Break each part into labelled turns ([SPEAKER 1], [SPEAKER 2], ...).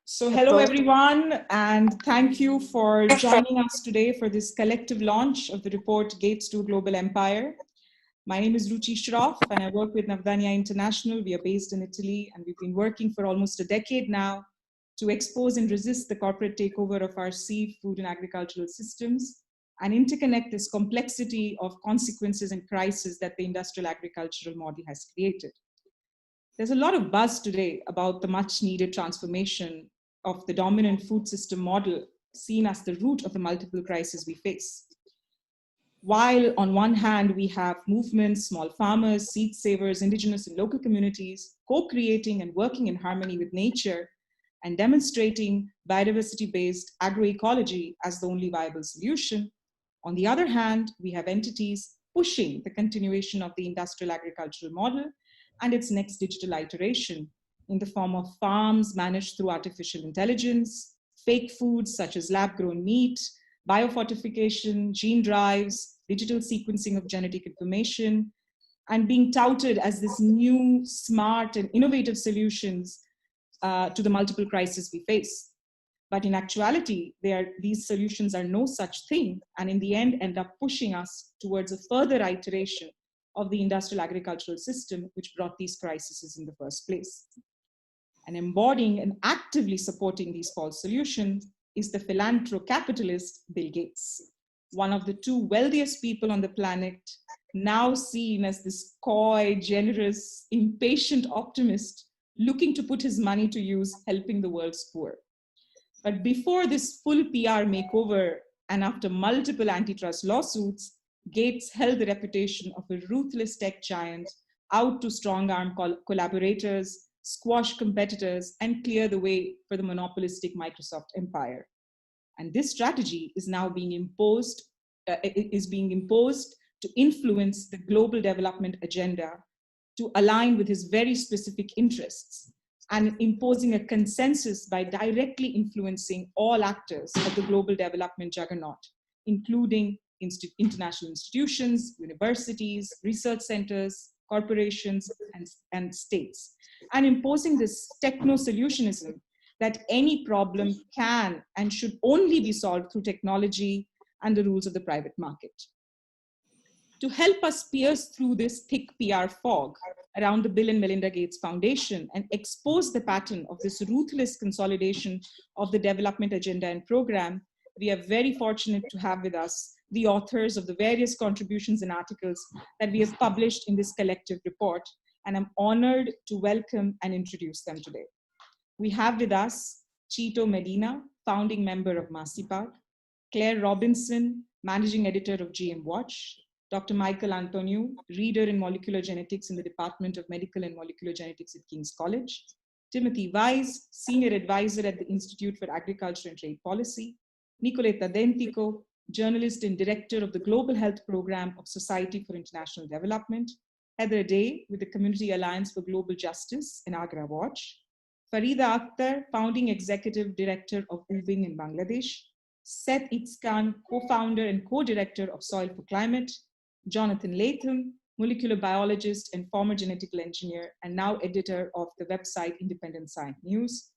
[SPEAKER 1] So hello everyone, and thank you for joining us today for this collective launch of the report Gates to a Global Empire. My name is Ruchi Shroff and I work with Navdanya International. We are based in Italy and we've been working for almost a decade now to expose and resist the corporate takeover of our seed, food and agricultural systems and interconnect this complexity of consequences and crises that the industrial agricultural model has created. There's a lot of buzz today about the much needed transformation of the dominant food system model seen as the root of the multiple crises we face. While on one hand, we have movements, small farmers, seed savers, indigenous and local communities, co-creating and working in harmony with nature and demonstrating biodiversity-based agroecology as the only viable solution. On the other hand, we have entities pushing the continuation of the industrial agricultural model and its next digital iteration in the form of farms managed through artificial intelligence, fake foods such as lab-grown meat, biofortification, gene drives, digital sequencing of genetic information, and being touted as this new, smart, and innovative solutions to the multiple crises we face. But in actuality, these solutions are no such thing, and in the end up pushing us towards a further iteration of the industrial agricultural system, which brought these crises in the first place. And embodying and actively supporting these false solutions is the philanthrocapitalism Bill Gates, one of the two wealthiest people on the planet, now seen as this coy, generous, impatient optimist looking to put his money to use helping the world's poor. But before this full PR makeover and after multiple antitrust lawsuits, Gates held the reputation of a ruthless tech giant out to strong-arm collaborators, squash competitors, and clear the way for the monopolistic Microsoft empire. And this strategy is now being imposed, to influence the global development agenda to align with his very specific interests and imposing a consensus by directly influencing all actors of the global development juggernaut, including international institutions, universities, research centers, corporations, and states, and imposing this techno-solutionism that any problem can and should only be solved through technology and the rules of the private market. To help us pierce through this thick PR fog around the Bill and Melinda Gates Foundation and expose the pattern of this ruthless consolidation of the development agenda and program, we are very fortunate to have with us the authors of the various contributions and articles that we have published in this collective report, and I'm honored to welcome and introduce them today. We have with us Chito Medina, founding member of Masipag, Claire Robinson, managing editor of GM Watch, Dr. Michael Antoniou, reader in molecular genetics in the Department of Medical and Molecular Genetics at King's College, Timothy Wise, senior advisor at the Institute for Agriculture and Trade Policy, Nicoletta Dentico, journalist and director of the Global Health Program of Society for International Development, Heather Day with the Community Alliance for Global Justice and Agra Watch, Farida Akhtar, founding executive director of UBING in Bangladesh, Seth Itzkan, co-founder and co-director of Soil for Climate, Jonathan Latham, molecular biologist and former genetical engineer, and now editor of the website Independent Science News,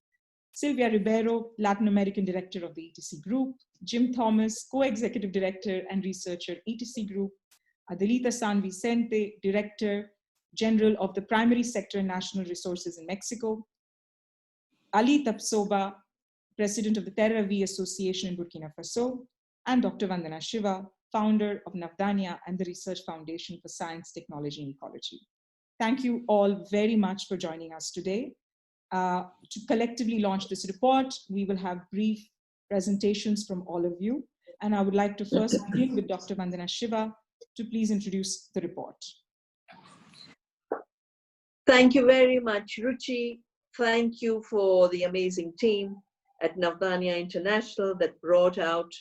[SPEAKER 1] Silvia Ribeiro, Latin American director of the ETC Group, Jim Thomas, co-executive director and researcher ETC Group, Adelita San Vicente, director general of the Primary Sector and National Resources in Mexico, Ali Tapsoba, president of the Terra V Association in Burkina Faso, and Dr. Vandana Shiva, founder of Navdanya and the Research Foundation for Science, Technology, and Ecology. Thank you all very much for joining us today. To collectively launch this report, we will have brief presentations from all of you. And I would like to first begin with Dr. Vandana Shiva to please introduce the report.
[SPEAKER 2] Thank you very much, Ruchi. Thank you for the amazing team at Navdanya International that brought out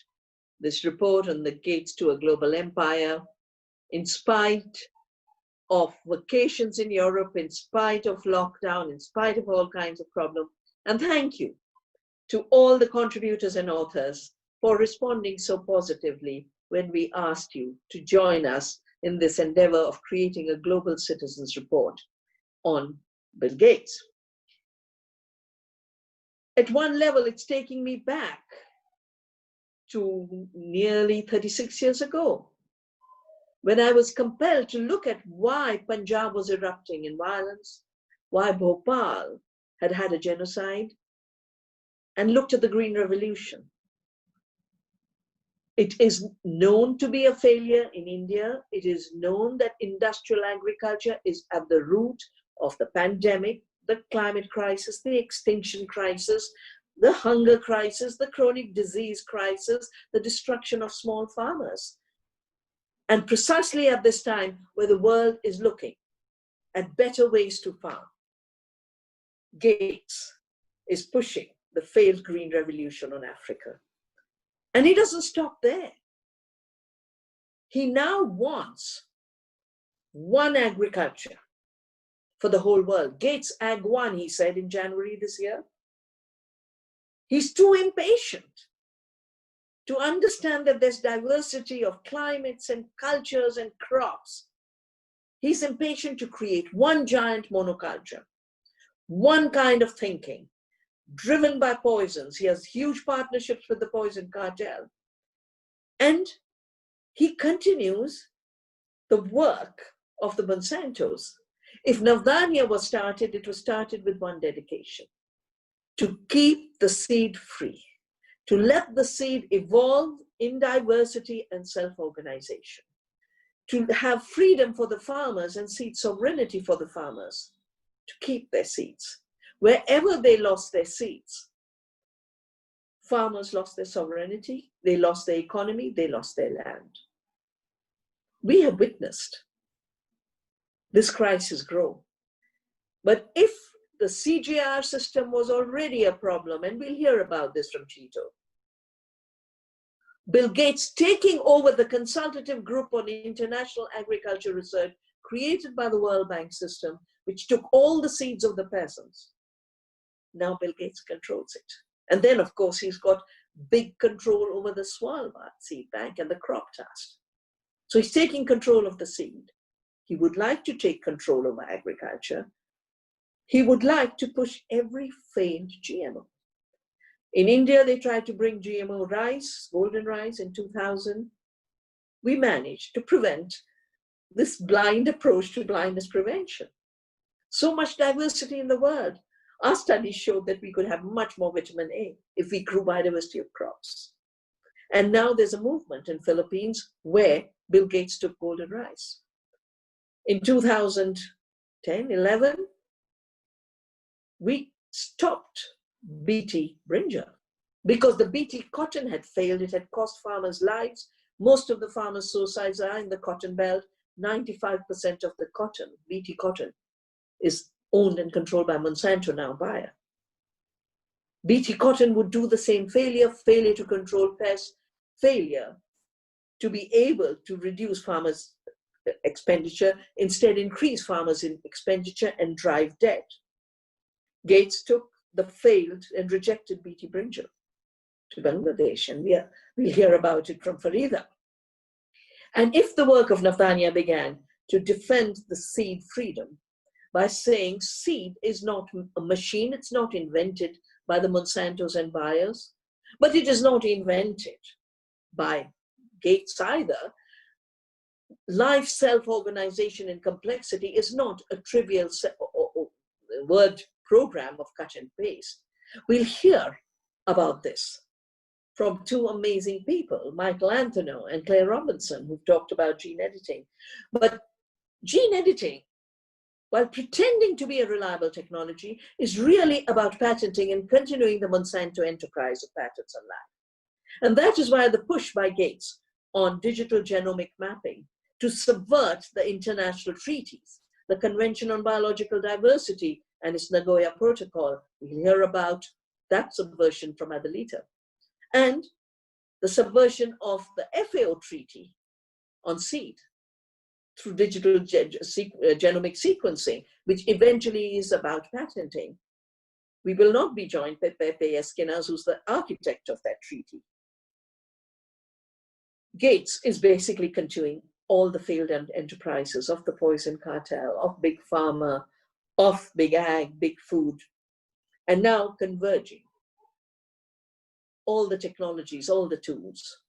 [SPEAKER 2] this report on the Gates to a Global Empire. In spite of vacations in Europe, in spite of lockdown, in spite of all kinds of problems. And thank you to all the contributors and authors for responding so positively when we asked you to join us in this endeavor of creating a global citizens report on Bill Gates. at one level, it's taking me back to nearly 36 years ago, when I was compelled to look at why Punjab was erupting in violence, why Bhopal had had a genocide, and looked at the Green Revolution. It is known to be a failure in India. It is known that industrial agriculture is at the root of the pandemic, the climate crisis, the extinction crisis, the hunger crisis, the chronic disease crisis, the destruction of small farmers. And precisely at this time where the world is looking at better ways to farm, Gates is pushing the failed Green Revolution on Africa. And he doesn't stop there. He now wants one agriculture for the whole world. Gates Ag 1, he said in January this year. He's too impatient to understand that there's diversity of climates and cultures and crops. He's impatient to create one giant monoculture, one kind of thinking, driven by poisons. He has huge partnerships with the poison cartel. And he continues the work of the Monsantos. If Navdanya was started, it was started with one dedication: to keep the seed free, to let the seed evolve in diversity and self-organization, to have freedom for the farmers and seed sovereignty for the farmers, to keep their seeds. Wherever they lost their seeds, farmers lost their sovereignty, they lost their economy, they lost their land. We have witnessed this crisis grow. But if the CGR system was already a problem, and we'll hear about this from Chito, Bill Gates taking over the consultative group on international agriculture research created by the World Bank system, which took all the seeds of the peasants. Now Bill Gates controls it. And then, of course, he's got big control over the Svalbard seed bank and the crop trust. So he's taking control of the seed. He would like to take control over agriculture. He would like to push every failed GMO. In India, they tried to bring GMO rice, golden rice, in 2000. We managed to prevent this blind approach to blindness prevention. So much diversity in the world. Our studies showed that we could have much more vitamin A if we grew biodiversity of crops. And now there's a movement in Philippines where Bill Gates took golden rice. In 2010, 11, we stopped BT brinjal because the BT cotton had failed. It had cost farmers lives. Most of the farmers' suicides are in the cotton belt. 95% of the cotton, BT cotton, is owned and controlled by Monsanto, now Bayer. BT cotton would do the same: failure to control pests, failure to be able to reduce farmers' expenditure, instead increase farmers' expenditure and drive debt. Gates took the failed and rejected BT brinjal to Bangladesh, and we'll hear about it from Farida. And if the work of Navdanya began to defend the seed freedom by saying seed is not a machine, it's not invented by the Monsantos and Bayers, but it is not invented by Gates either. Life self-organization and complexity is not a trivial word program of cut and paste. We'll hear about this from two amazing people, Michael Anthony and Claire Robinson, who've talked about gene editing. But gene editing, while pretending to be a reliable technology, is really about patenting and continuing the Monsanto enterprise of patents on life. And that is why the push by Gates on digital genomic mapping to subvert the international treaties, the Convention on Biological Diversity and its Nagoya Protocol. We'll hear about that subversion from Adelita. And the subversion of the FAO treaty on seed through digital genomic sequencing, which eventually is about patenting. We will not be joined by Pepe Esquinas, who's the architect of that treaty. Gates is basically continuing all the failed enterprises of the poison cartel, of big pharma, of big ag, big food, and now converging all the technologies, all the tools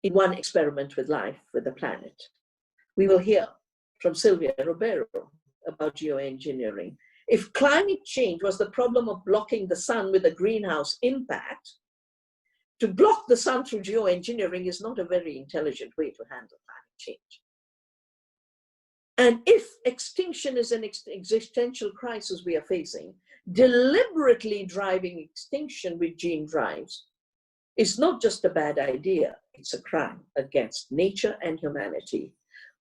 [SPEAKER 2] in one experiment with life, with the planet. We will hear from Silvia Ribeiro about geoengineering. If climate change was the problem of blocking the sun with a greenhouse impact, to block the sun through geoengineering is not a very intelligent way to handle climate change. And if extinction is an existential crisis we are facing, deliberately driving extinction with gene drives is not just a bad idea, it's a crime against nature and humanity.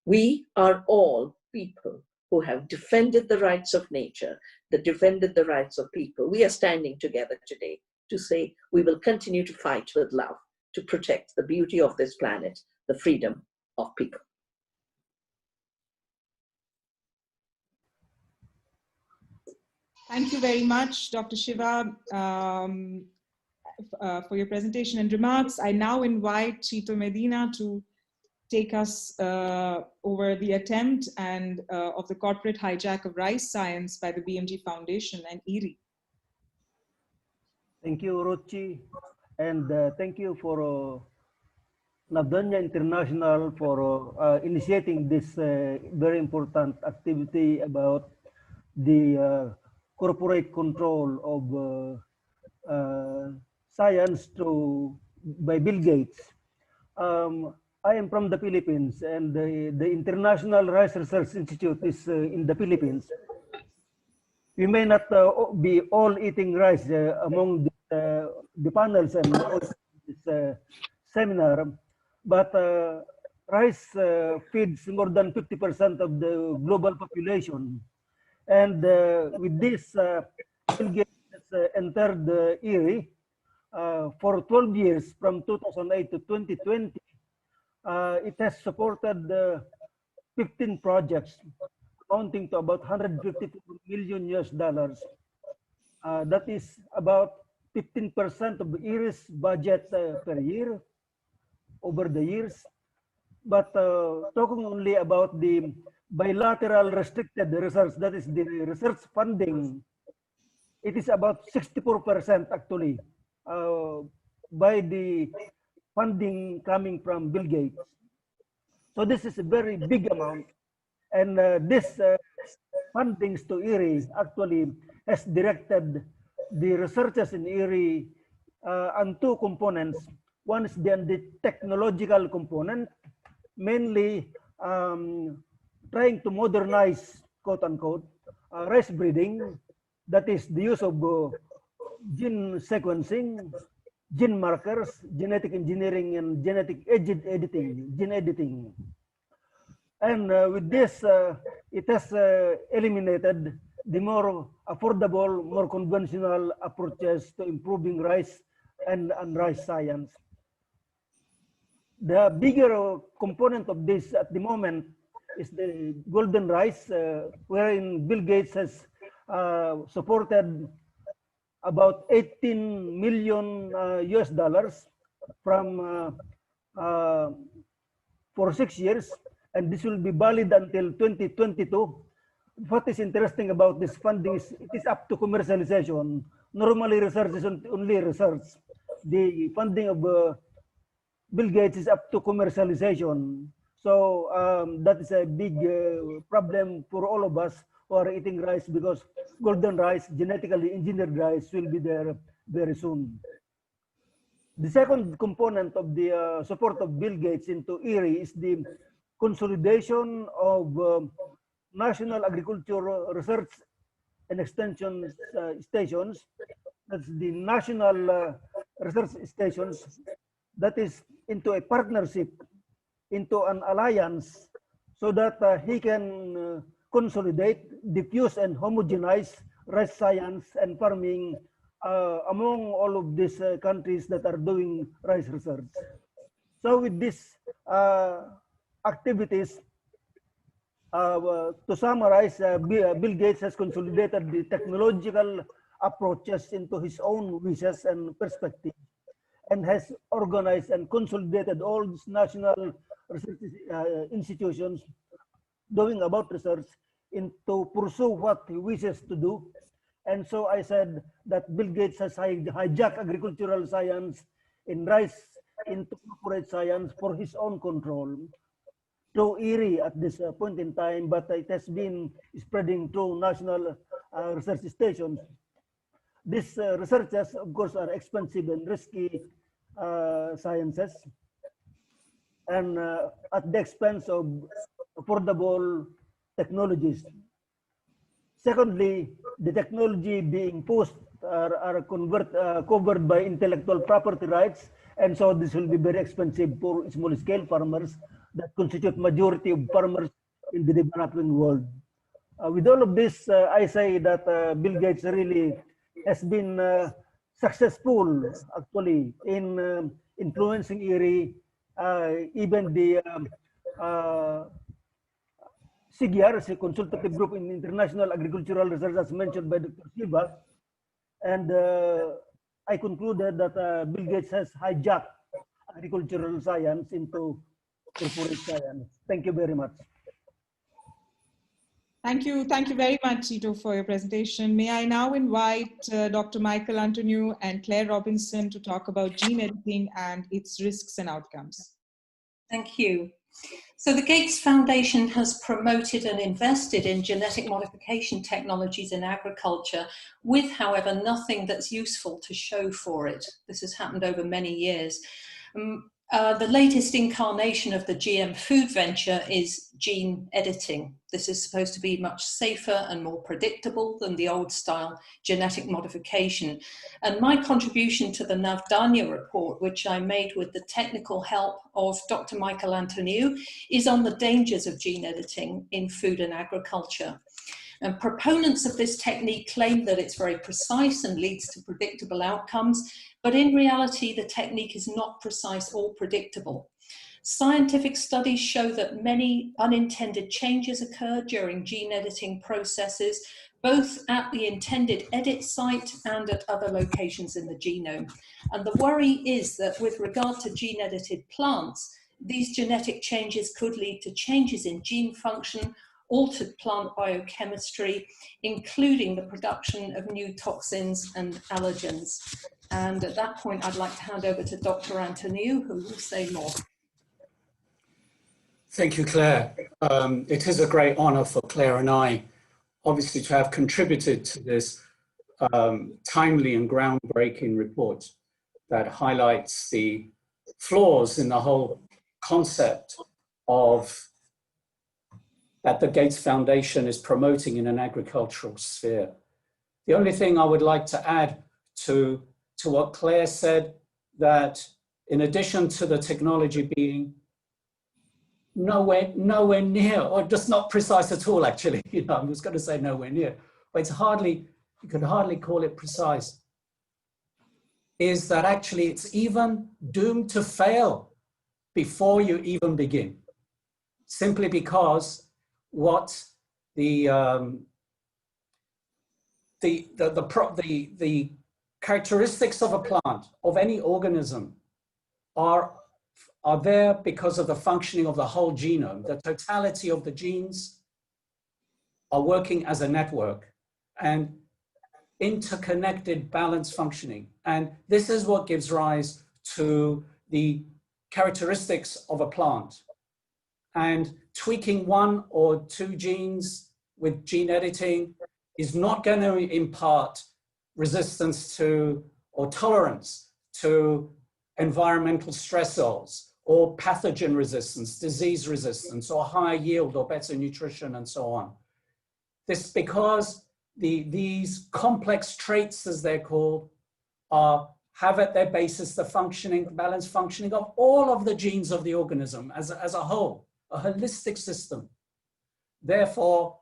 [SPEAKER 2] We are all people who have defended the rights of nature, that defended the rights of people. We are standing together today to say we will continue to fight with love to protect the beauty of this planet, the freedom of people.
[SPEAKER 1] Thank you very much, Dr. Shiva, for your presentation and remarks. I now invite Chito Medina to take us over the attempt and of the corporate hijack of rice science by the BMG Foundation and ERI.
[SPEAKER 3] Thank you, Ruchi, and thank you for Navdanya International for initiating this very important activity about the corporate control of science by Bill Gates. I am from the Philippines, and the International Rice Research Institute is in the Philippines. We may not be all eating rice among the panels and this seminar, but rice feeds more than 50% of the global population. And with this, Bill Gates has entered the ERI for 12 years, from 2008 to 2020. It has supported 15 projects amounting to about $154 million US. That is about 15% of ERI's budget per year over the years. But talking only about the bilateral restricted research, that is the research funding, it is about 64% actually by the funding coming from Bill Gates. So this is a very big amount. And this fundings to ERI actually has directed the researchers in ERI on two components. One is the technological component, mainly trying to modernize, quote unquote, rice breeding, that is the use of gene sequencing, gene markers, genetic engineering, and genetic editing, gene editing. And with this, it has eliminated the more affordable, more conventional approaches to improving rice and rice science. The bigger component of this at the moment is the golden rice, wherein Bill Gates has supported about 18 million US dollars from for 6 years, and this will be valid until 2022. What is interesting about this funding is it is up to commercialization. Normally, research is only research. The funding of Bill Gates is up to commercialization. So that is a big problem for all of us who are eating rice, because golden rice, genetically engineered rice, will be there very soon. The second component of the support of Bill Gates into ERI is the consolidation of national agriculture research and extension stations. That's the national research stations. That is into a partnership, into an alliance, so that he can consolidate, diffuse, and homogenize rice science and farming among all of these countries that are doing rice research. So with these activities, to summarize, Bill Gates has consolidated the technological approaches into his own wishes and perspective, and has organized and consolidated all these national research institutions doing about research into pursue what he wishes to do. And so I said that Bill Gates has hijacked agricultural science and rise into corporate science for his own control. Too eerie at this point in time, but it has been spreading through national research stations. These researches, of course, are expensive and risky sciences, and at the expense of affordable technologies. Secondly, the technology being pushed are covered by intellectual property rights, and so this will be very expensive for small-scale farmers that constitute majority of farmers in the developing world. With all of this, I say that Bill Gates really has been successful, actually, in influencing ERI, even the CGR, a consultative group in international agricultural research, as mentioned by Dr. Silva. And I concluded that Bill Gates has hijacked agricultural science into corporate science. Thank you very much.
[SPEAKER 1] Thank you very much, Ito, for your presentation. May I now invite Dr. Michael Antoniou and Claire Robinson to talk about gene editing and its risks and outcomes.
[SPEAKER 4] Thank you. So the Gates Foundation has promoted and invested in genetic modification technologies in agriculture with, however, nothing that's useful to show for it. This has happened over many years. The latest incarnation of the GM food venture is gene editing. This is supposed to be much safer and more predictable than the old style genetic modification. And my contribution to the Navdanya report, which I made with the technical help of Dr. Michael Antoniou, is on the dangers of gene editing in food and agriculture. And proponents of this technique claim that it's very precise and leads to predictable outcomes, but in reality, the technique is not precise or predictable. Scientific studies show that many unintended changes occur during gene editing processes, both at the intended edit site and at other locations in the genome. And the worry is that with regard to gene edited plants, these genetic changes could lead to changes in gene function, altered plant biochemistry, including the production of new toxins and allergens. And at that point, I'd like to hand over to Dr. Antoniou, who will say more.
[SPEAKER 5] Thank you, Claire. It is a great honor for Claire and I, obviously, to have contributed to this timely and groundbreaking report that highlights the flaws in the whole concept of that the Gates Foundation is promoting in an agricultural sphere. The only thing I would like to add to what Claire said, that in addition to the technology being nowhere near, or just not precise at all, actually, you know, I was going to say nowhere near, but it's hardly, you could hardly call it precise, is that actually it's even doomed to fail before you even begin, simply because what the characteristics of a plant, of any organism, are there because of the functioning of the whole genome. The totality of the genes are working as a network and interconnected, balanced functioning. And this is what gives rise to the characteristics of a plant. And tweaking one or two genes with gene editing is not going to impart resistance to or tolerance to environmental stressors or pathogen resistance, disease resistance, or higher yield or better nutrition and so on. This because these complex traits, as they're called, have at their basis the functioning, balanced functioning of all of the genes of the organism as a whole, a holistic system. Therefore,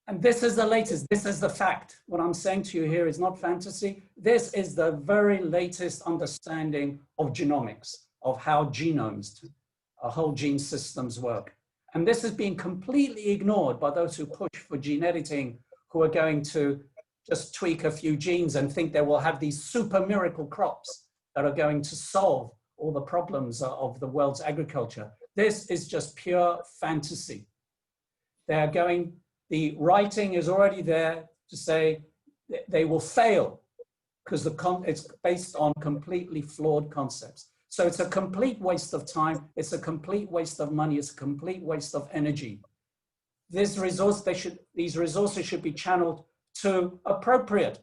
[SPEAKER 5] and this is the latest, this is the fact. What I'm saying to you here is not fantasy. This is the very latest understanding of genomics, of how genomes, whole gene systems work. And this is being completely ignored by those who push for gene editing, who are going to just tweak a few genes and think they will have these super miracle crops that are going to solve all the problems of the world's agriculture. This is just pure fantasy. They're going, the writing is already there to say they will fail because it's based on completely flawed concepts. So it's a complete waste of time. It's a complete waste of money. It's a complete waste of energy. These resources should be channeled to appropriate,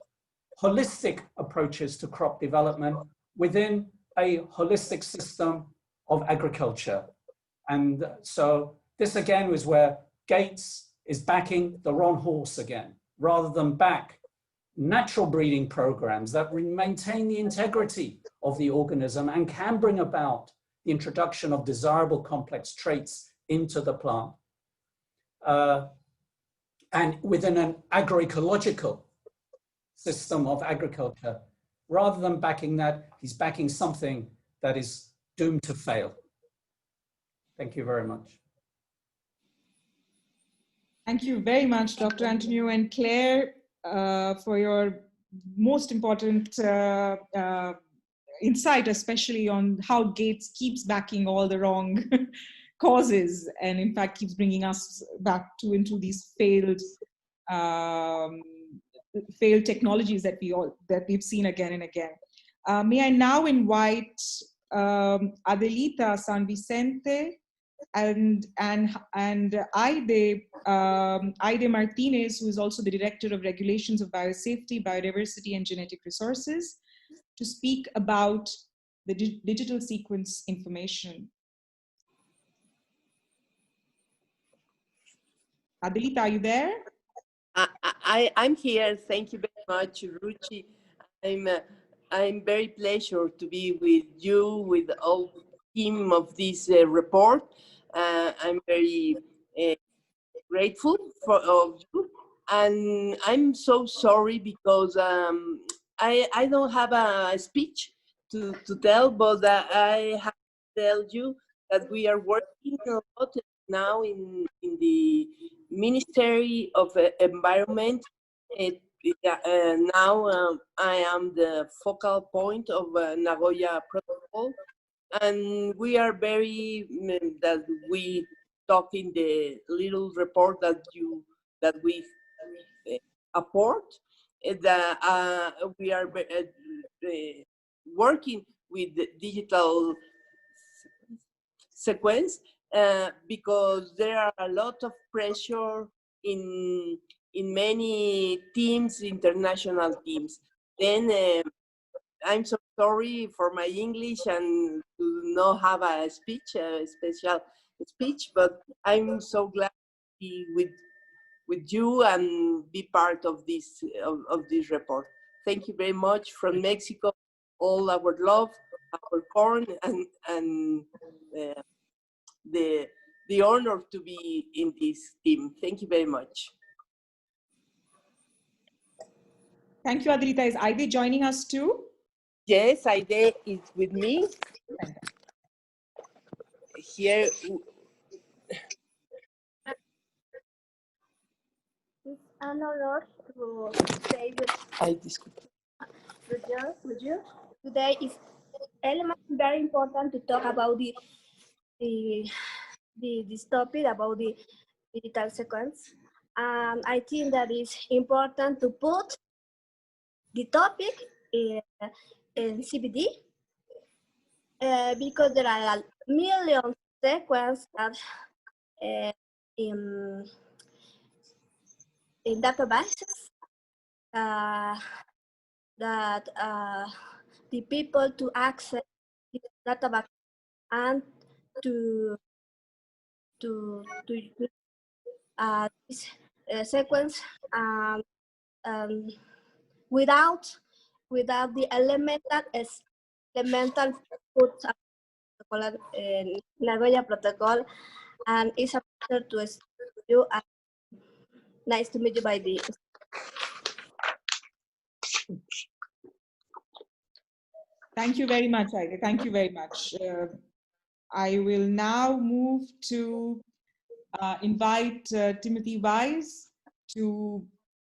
[SPEAKER 5] holistic approaches to crop development within a holistic system of agriculture. And so this again was where Gates is backing the wrong horse again, rather than back natural breeding programs that maintain the integrity of the organism and can bring about the introduction of desirable complex traits into the plant. And within an agroecological system of agriculture, rather than backing that, he's backing something that is doomed to fail. Thank you very much.
[SPEAKER 1] Thank you very much, Dr. Antonio and Claire, for your most important insight, especially on how Gates keeps backing all the wrong causes, and in fact keeps bringing us back into these failed technologies that we've seen again and again. May I now invite Adelita San Vicente and Aide Martinez, who is also the Director of Regulations of Biosafety, Biodiversity, and Genetic Resources, to speak about the digital sequence information. Adelita, are you there?
[SPEAKER 6] I'm here. Thank you very much, Ruchi. I'm very pleasure to be with you, with the whole team of this report. I'm very grateful of you, and I'm so sorry because I don't have a speech to tell, but I have to tell you that we are working a lot now in the Ministry of Environment. Now I am the focal point of Nagoya Protocol, and we are very that we talk in the little report that we apport. That we are working with the digital sequence because there are a lot of pressure in many teams, international teams. Then I'm so sorry for my English and to not have a speech, a special speech, but I'm so glad to be with you and be part of this report. Thank you very much from Mexico. All our love, our corn, and the honor to be in this team. Thank you very much.
[SPEAKER 1] Thank you, Adelita. Is Aide joining us too?
[SPEAKER 6] Yes, Aide is with me. Here.
[SPEAKER 7] It's an honor to stay with you. Today is very important to talk about this topic about the digital sequence. I think that it's important to put the topic in CBD because there are a million sequences in databases that the people to access the database and to this sequence without the elemental puts Nagoya Protocol, and it's a pleasure to see you. Nice to meet you by the.
[SPEAKER 1] Thank you very much, Aide. Thank you very much. I will now move to invite Timothy Wise to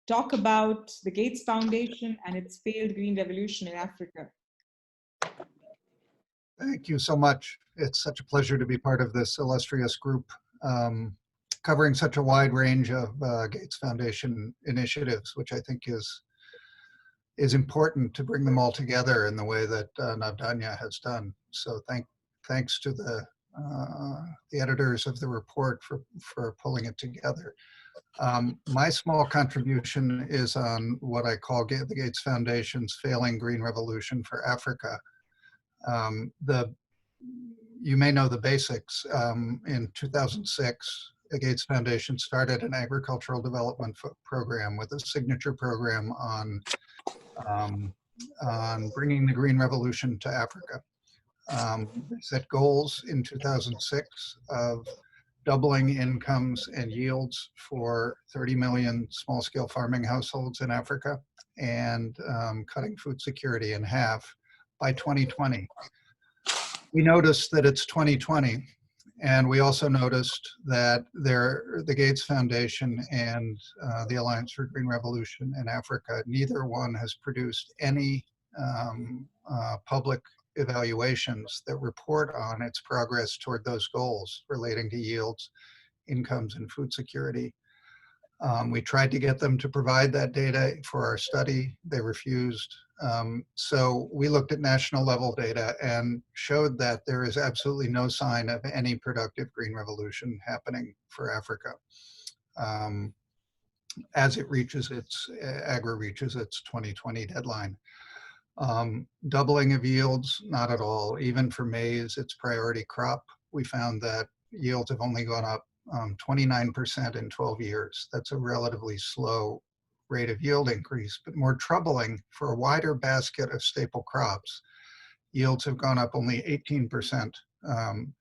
[SPEAKER 1] talk about the Gates Foundation and its failed green revolution in Africa.
[SPEAKER 8] Thank you so much. It's such a pleasure to be part of this illustrious group covering such a wide range of Gates Foundation initiatives, which I think is is important to bring them all together in the way that Navdanya has done. So thanks to the editors of the report for pulling it together. My small contribution is on what I call the Gates Foundation's Failing Green Revolution for Africa. You may know the basics. In 2006, the Gates Foundation started an agricultural development program with a signature program on bringing the green revolution to Africa. They set goals in 2006 of doubling incomes and yields for 30 million small-scale farming households in Africa, and cutting food security in half by 2020. We noticed that it's 2020, and we also noticed that the Gates Foundation and the Alliance for Green Revolution in Africa, neither one has produced any public evaluations that report on its progress toward those goals relating to yields, incomes, and food security. We tried to get them to provide that data for our study. They refused. So we looked at national level data and showed that there is absolutely no sign of any productive green revolution happening for Africa as it reaches AGRA reaches its 2020 deadline. Doubling of yields, not at all. Even for maize, its priority crop, we found that yields have only gone up 29% in 12 years. That's a relatively slow rate of yield increase, but more troubling, for a wider basket of staple crops, yields have gone up only 18%.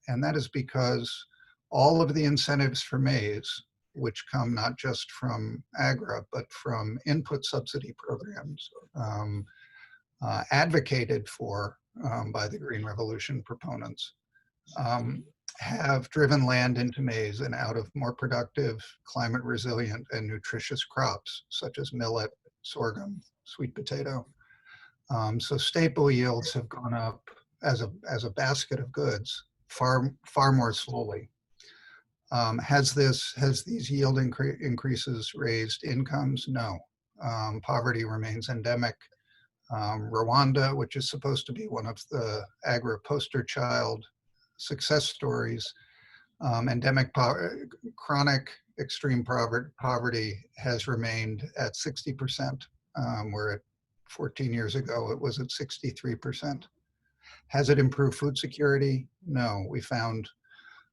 [SPEAKER 8] And that is because all of the incentives for maize, which come not just from AGRA, but from input subsidy programs, advocated for by the Green Revolution proponents, have driven land into maize and out of more productive, climate resilient, and nutritious crops, such as millet, sorghum, sweet potato. So staple yields have gone up as a basket of goods far more slowly. Has these yield increases raised incomes? No. Poverty remains endemic. Rwanda, which is supposed to be one of the AGRA poster child success stories, chronic extreme poverty has remained at 60%, where 14 years ago it was at 63%. Has it improved food security? No. We found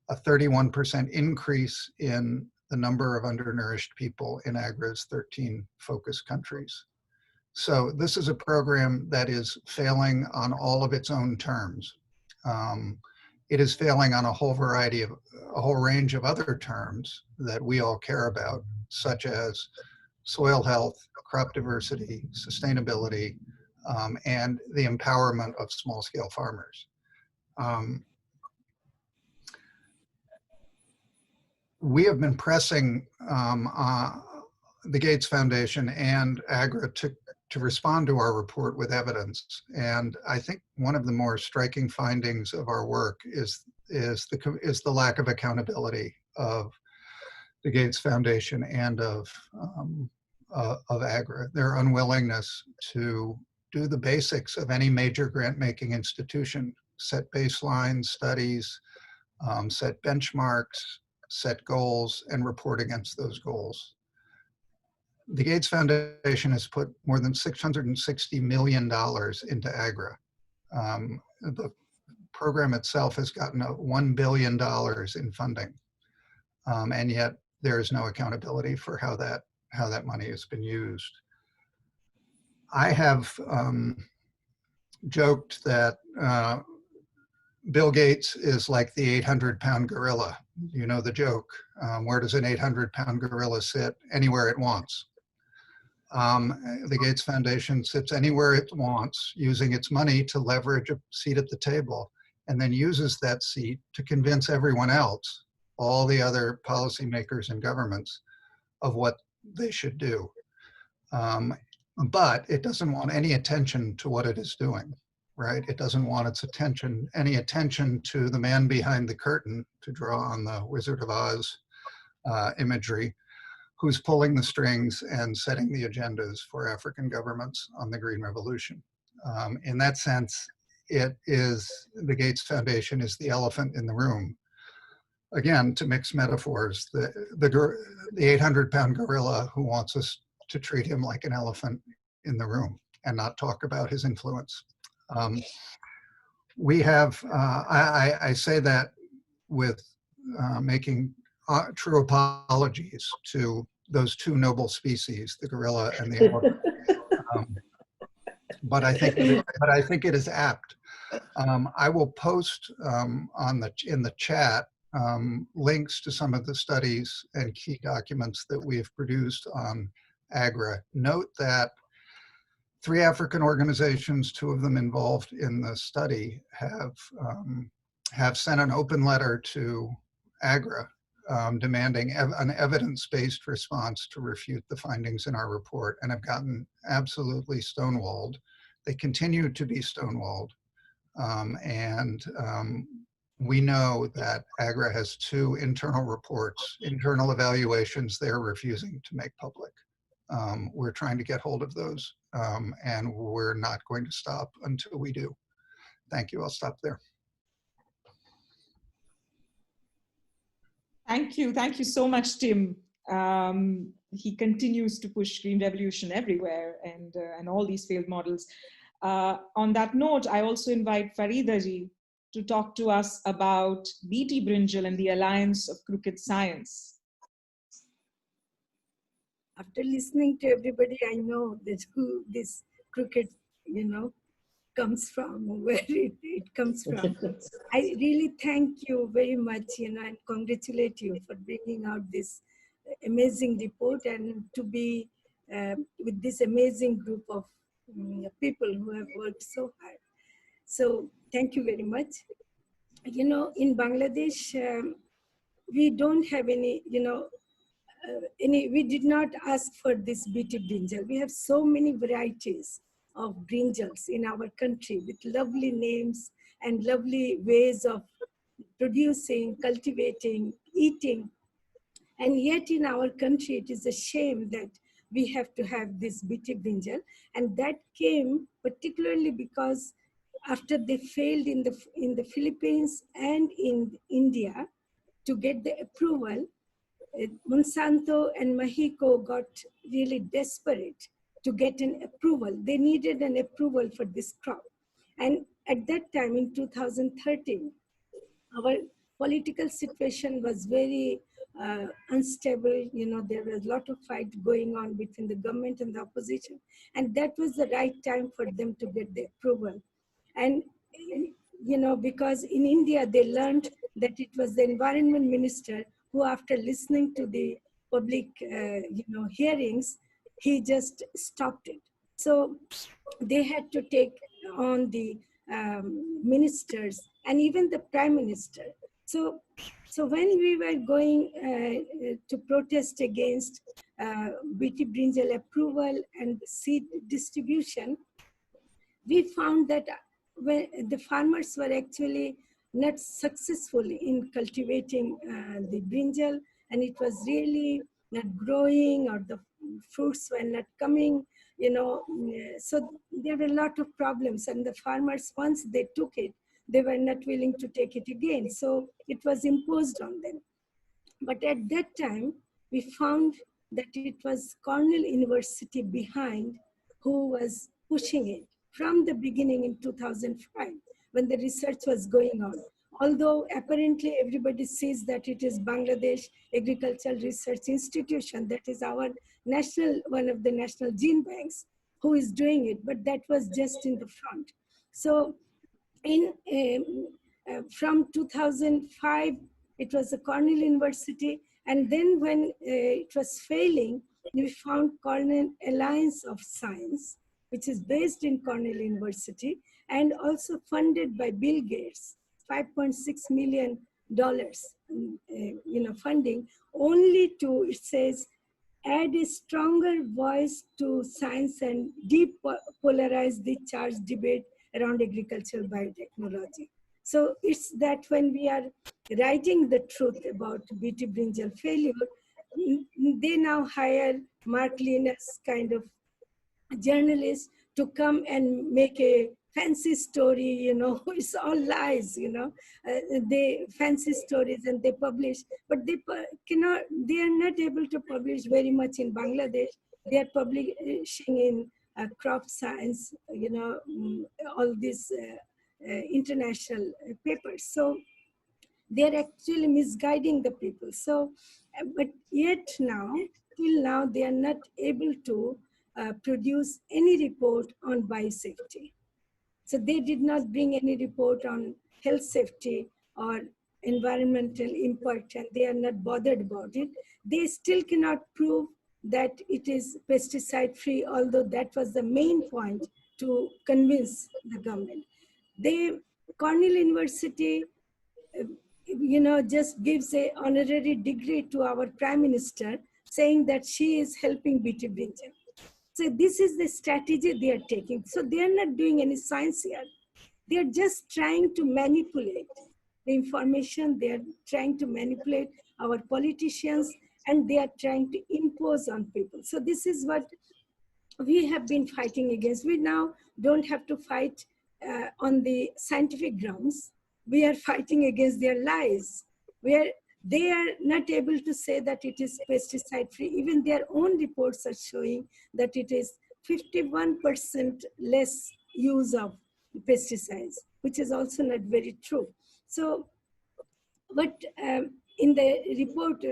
[SPEAKER 8] a 31% increase in the number of undernourished people in AGRA's 13 focus countries. So this is a program that is failing on all of its own terms. It is failing on a whole range of other terms that we all care about, such as soil health, crop diversity, sustainability, and the empowerment of small-scale farmers. We have been pressing the Gates Foundation and AGRA to respond to our report with evidence. And I think one of the more striking findings of our work is the lack of accountability of the Gates Foundation and of AGRA. Their unwillingness to do the basics of any major grant-making institution: set baselines, studies, set benchmarks, set goals, and report against those goals. The Gates Foundation has put more than $660 million into AGRA. The program itself has gotten $1 billion in funding, and yet there is no accountability for how that money has been used. I have joked that Bill Gates is like the 800-pound gorilla. You know the joke. Where does an 800-pound gorilla sit? Anywhere it wants. The Gates Foundation sits anywhere it wants, using its money to leverage a seat at the table, and then uses that seat to convince everyone else, all the other policymakers and governments, of what they should do. But it doesn't want any attention to what it is doing, right? It doesn't want any attention to the man behind the curtain, to draw on the Wizard of Oz imagery, who's pulling the strings and setting the agendas for African governments on the Green Revolution. In that sense, it is, the Gates Foundation is the elephant in the room. Again, to mix metaphors, the 800-pound gorilla who wants us to treat him like an elephant in the room and not talk about his influence. We have, I say that with making true apologies to those two noble species, the gorilla and the elephant. But I think it is apt. I will post in the chat links to some of the studies and key documents that we have produced on AGRA. Note that 3 African organizations, 2 of them involved in the study, have sent an open letter to AGRA demanding an evidence-based response to refute the findings in our report, and have gotten absolutely stonewalled. They continue to be stonewalled. We know that AGRA has 2 internal reports, internal evaluations they're refusing to make public. We're trying to get hold of those, and we're not going to stop until we do. Thank you. I'll stop there.
[SPEAKER 1] Thank you. Thank you so much, Tim. He continues to push Green Revolution everywhere and all these failed models. On that note, I also invite Farida ji to talk to us about BT Brinjal and the Alliance of Crooked Science.
[SPEAKER 9] After listening to everybody, I know that who this crooked, comes from, where it comes from. I really thank you very much, and congratulate you for bringing out this amazing report and to be with this amazing group of people who have worked so hard. So thank you very much. In Bangladesh, we don't have any, we did not ask for this BT brinjal. We have so many varieties of brinjals in our country with lovely names and lovely ways of producing, cultivating, eating. And yet in our country, it is a shame that we have to have this BT brinjal. And that came particularly because after they failed in the Philippines and in India to get the approval, Monsanto and Mexico got really desperate to get an approval. They needed an approval for this crop. And at that time in 2013, our political situation was very unstable. There was a lot of fight going on between the government and the opposition. And that was the right time for them to get the approval. And, because in India, they learned that it was the environment minister who, after listening to the public, hearings, he just stopped it. So they had to take on the ministers and even the prime minister. So when we were going to protest against BT brinjal approval and seed distribution, we found that when the farmers were actually not successful in cultivating the brinjal, and it was really not growing, or the fruits were not coming, so there were a lot of problems, and the farmers, once they took it, they were not willing to take it again. So it was imposed on them. But at that time, we found that it was Cornell University behind who was pushing it from the beginning in 2005, when the research was going on. Although apparently everybody sees that it is Bangladesh Agricultural Research Institution, that is our one of the national gene banks, who is doing it, but that was just in the front. So from 2005, it was the Cornell University, and then when it was failing, we found Cornell Alliance of Science, which is based in Cornell University and also funded by Bill Gates, $5.6 million, funding, only to, it says, add a stronger voice to science and depolarize the charged debate around agricultural biotechnology. So it's that when we are writing the truth about BT brinjal failure, they now hire Mark Linus kind of journalists to come and make a fancy story, it's all lies, they fancy stories and they publish, but they are not able to publish very much in Bangladesh. They are publishing in crop science, all these international papers. So they're actually misguiding the people. So, but yet now, till now, they are not able to produce any report on biosafety. So they did not bring any report on health safety or environmental impact, and they are not bothered about it. They still cannot prove that it is pesticide free, although that was the main point to convince the government. Cornell University, just gives a honorary degree to our prime minister, saying that she is helping BT Brinjal. So this is the strategy they are taking. So they are not doing any science here. They are just trying to manipulate the information. They are trying to manipulate our politicians, and they are trying to impose on people. So this is what we have been fighting against. We now don't have to fight on the scientific grounds. We are fighting against their lies, where they are not able to say that it is pesticide free. Even their own reports are showing that it is 51% less use of pesticides, which is also not very true. So, but in the report,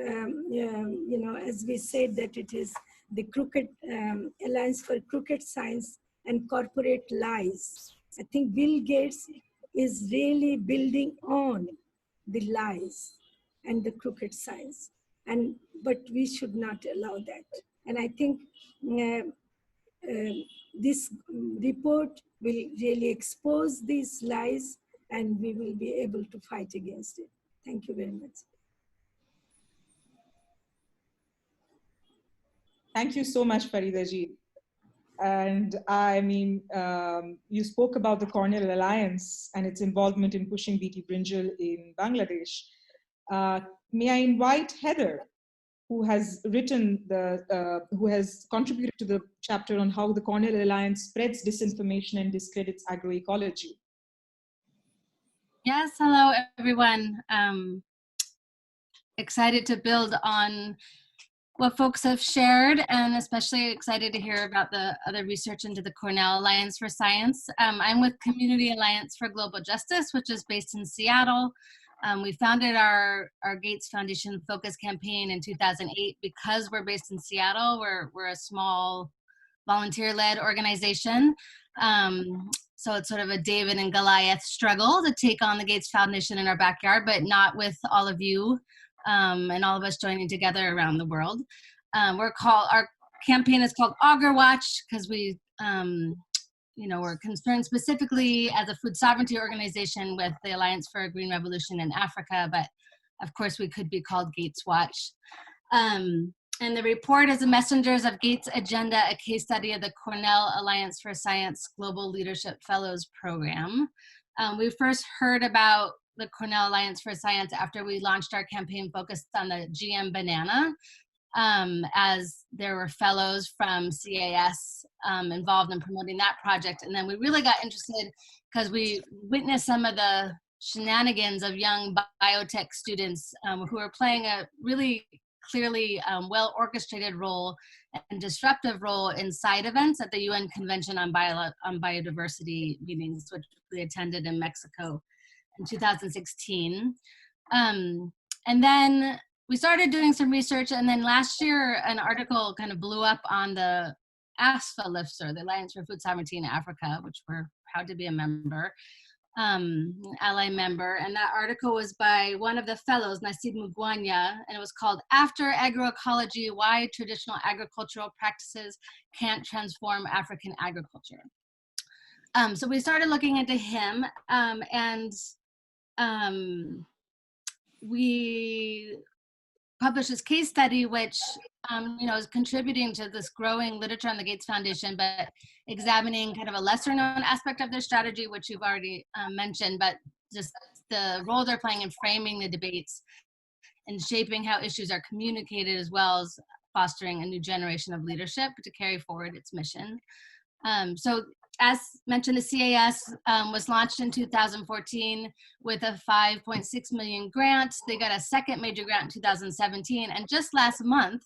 [SPEAKER 9] as we said, that it is the crooked Alliance for Crooked Science and Corporate Lies. I think Bill Gates is really building on the lies and the crooked science, but we should not allow that. And I think this report will really expose these lies, and we will be able to fight against it. Thank you very much.
[SPEAKER 1] Thank you so much, Faridaji. And I mean, you spoke about the Cornell Alliance and its involvement in pushing BT Brinjal in Bangladesh. May I invite Heather, who has who has contributed to the chapter on how the Cornell Alliance spreads disinformation and discredits agroecology.
[SPEAKER 10] Yes, hello everyone. Excited to build on what folks have shared, and especially excited to hear about the other research into the Cornell Alliance for Science. I'm with Community Alliance for Global Justice, which is based in Seattle. We founded our Gates Foundation Focus campaign in 2008 because we're based in Seattle. We're a small volunteer-led organization. So it's sort of a David and Goliath struggle to take on the Gates Foundation in our backyard, but not with all of you and all of us joining together around the world. Our campaign is called Auger Watch because we, we're concerned specifically as a food sovereignty organization with the Alliance for a Green Revolution in Africa, but of course we could be called Gates Watch. And the report is the Messengers of Gates Agenda, a case study of the Cornell Alliance for Science Global Leadership Fellows Program. We first heard about the Cornell Alliance for Science after we launched our campaign focused on the GM banana, as there were fellows from CAS involved in promoting that project. And then we really got interested because we witnessed some of the shenanigans of young biotech students who are playing a really clearly well-orchestrated role and disruptive role in side events at the UN Convention on Biodiversity meetings, which we attended in Mexico in 2016. And then we started doing some research, and then last year an article kind of blew up on the ASFA listserv, the Alliance for Food Sovereignty in Africa, which we're proud to be a member, ally member. And that article was by one of the fellows, Nasib Mugwanya, and it was called After Agroecology, Why Traditional Agricultural Practices Can't Transform African Agriculture. So we started looking into him, and we published this case study, which is contributing to this growing literature on the Gates Foundation, but examining kind of a lesser known aspect of their strategy, which you've already mentioned, but just the role they're playing in framing the debates in shaping how issues are communicated, as well as fostering a new generation of leadership to carry forward its mission. So as mentioned, the CAS was launched in 2014 with a 5.6 million grant. They got a second major grant in 2017, and just last month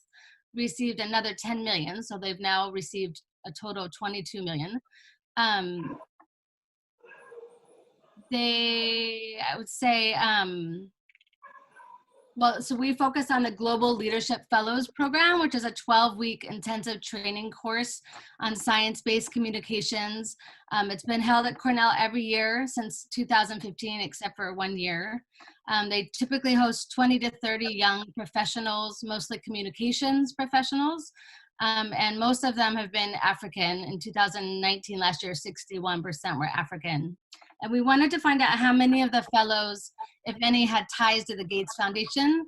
[SPEAKER 10] received another 10 million. So they've now received a total of 22 million. I would say, well, so we focus on the Global Leadership Fellows Program, which is a 12-week intensive training course on science-based communications. It's been held at Cornell every year since 2015, except for 1 year. They typically host 20 to 30 young professionals, mostly communications professionals, and most of them have been African. In 2019, last year, 61% were African. And we wanted to find out how many of the fellows, if any, had ties to the Gates Foundation.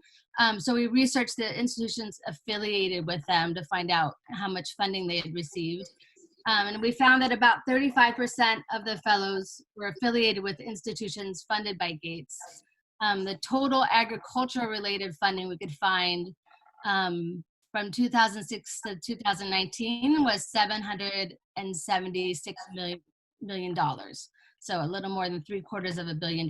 [SPEAKER 10] So we researched the institutions affiliated with them to find out how much funding they had received. And we found that about 35% of the fellows were affiliated with institutions funded by Gates. The total agricultural related funding we could find from 2006 to 2019 was $776 million. So a little more than $750 million.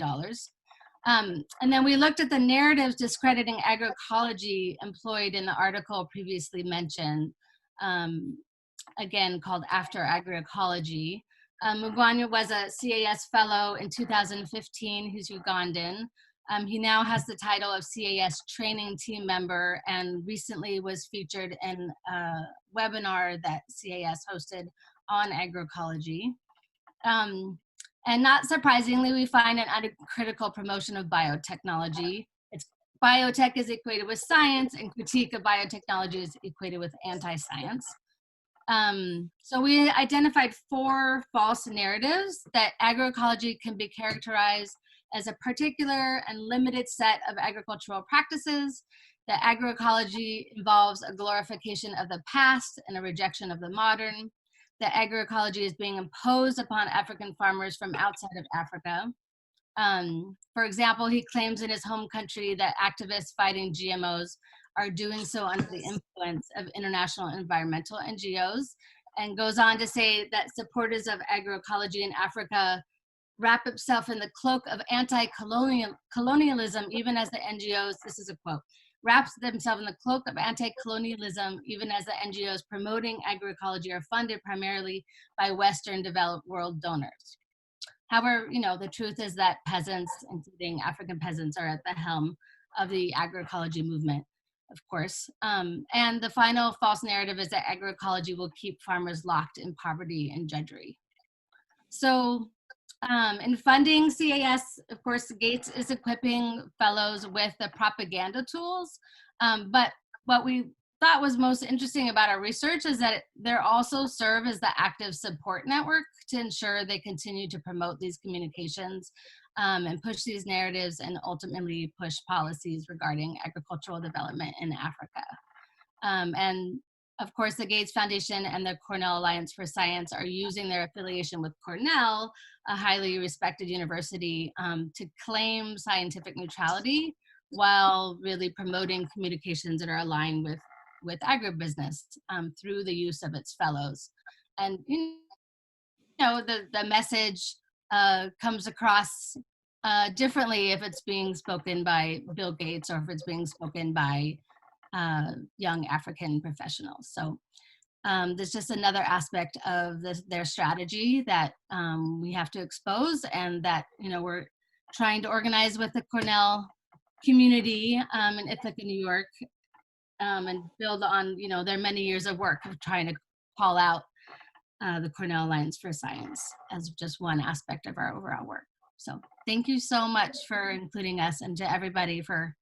[SPEAKER 10] And then we looked at the narratives discrediting agroecology employed in the article previously mentioned, again called After Agroecology. Mugwanya was a CAS fellow in 2015, he's Ugandan. He now has the title of CAS training team member and recently was featured in a webinar that CAS hosted on agroecology. And not surprisingly, we find an uncritical promotion of biotechnology. Biotech is equated with science, and critique of biotechnology is equated with anti-science. So we identified 4 false narratives that agroecology can be characterized as a particular and limited set of agricultural practices, that agroecology involves a glorification of the past and a rejection of the modern, that agroecology is being imposed upon African farmers from outside of Africa. For example, he claims in his home country that activists fighting GMOs are doing so under the influence of international environmental NGOs, and goes on to say that supporters of agroecology in Africa wrap itself in the cloak of anti-colonialism, even as the NGOs, this is a quote, wraps themselves in the cloak of anti-colonialism, even as the NGOs promoting agroecology are funded primarily by Western developed world donors. However, the truth is that peasants, including African peasants, are at the helm of the agroecology movement, of course. And the final false narrative is that agroecology will keep farmers locked in poverty and drudgery. So in funding CAS, of course, Gates is equipping fellows with the propaganda tools. But what we thought was most interesting about our research is that they also serve as the active support network to ensure they continue to promote these communications and push these narratives and ultimately push policies regarding agricultural development in Africa. And of course, the Gates Foundation and the Cornell Alliance for Science are using their affiliation with Cornell, a highly respected university, to claim scientific neutrality while really promoting communications that are aligned with agribusiness through the use of its fellows. And the message comes across differently if it's being spoken by Bill Gates or if it's being spoken by young African professionals. So there's just another aspect of their strategy that we have to expose, and that we're trying to organize with the Cornell community in Ithaca, New York, and build on their many years of work of trying to call out the Cornell Alliance for Science as just one aspect of our overall work. So thank you so much for including us, and to everybody for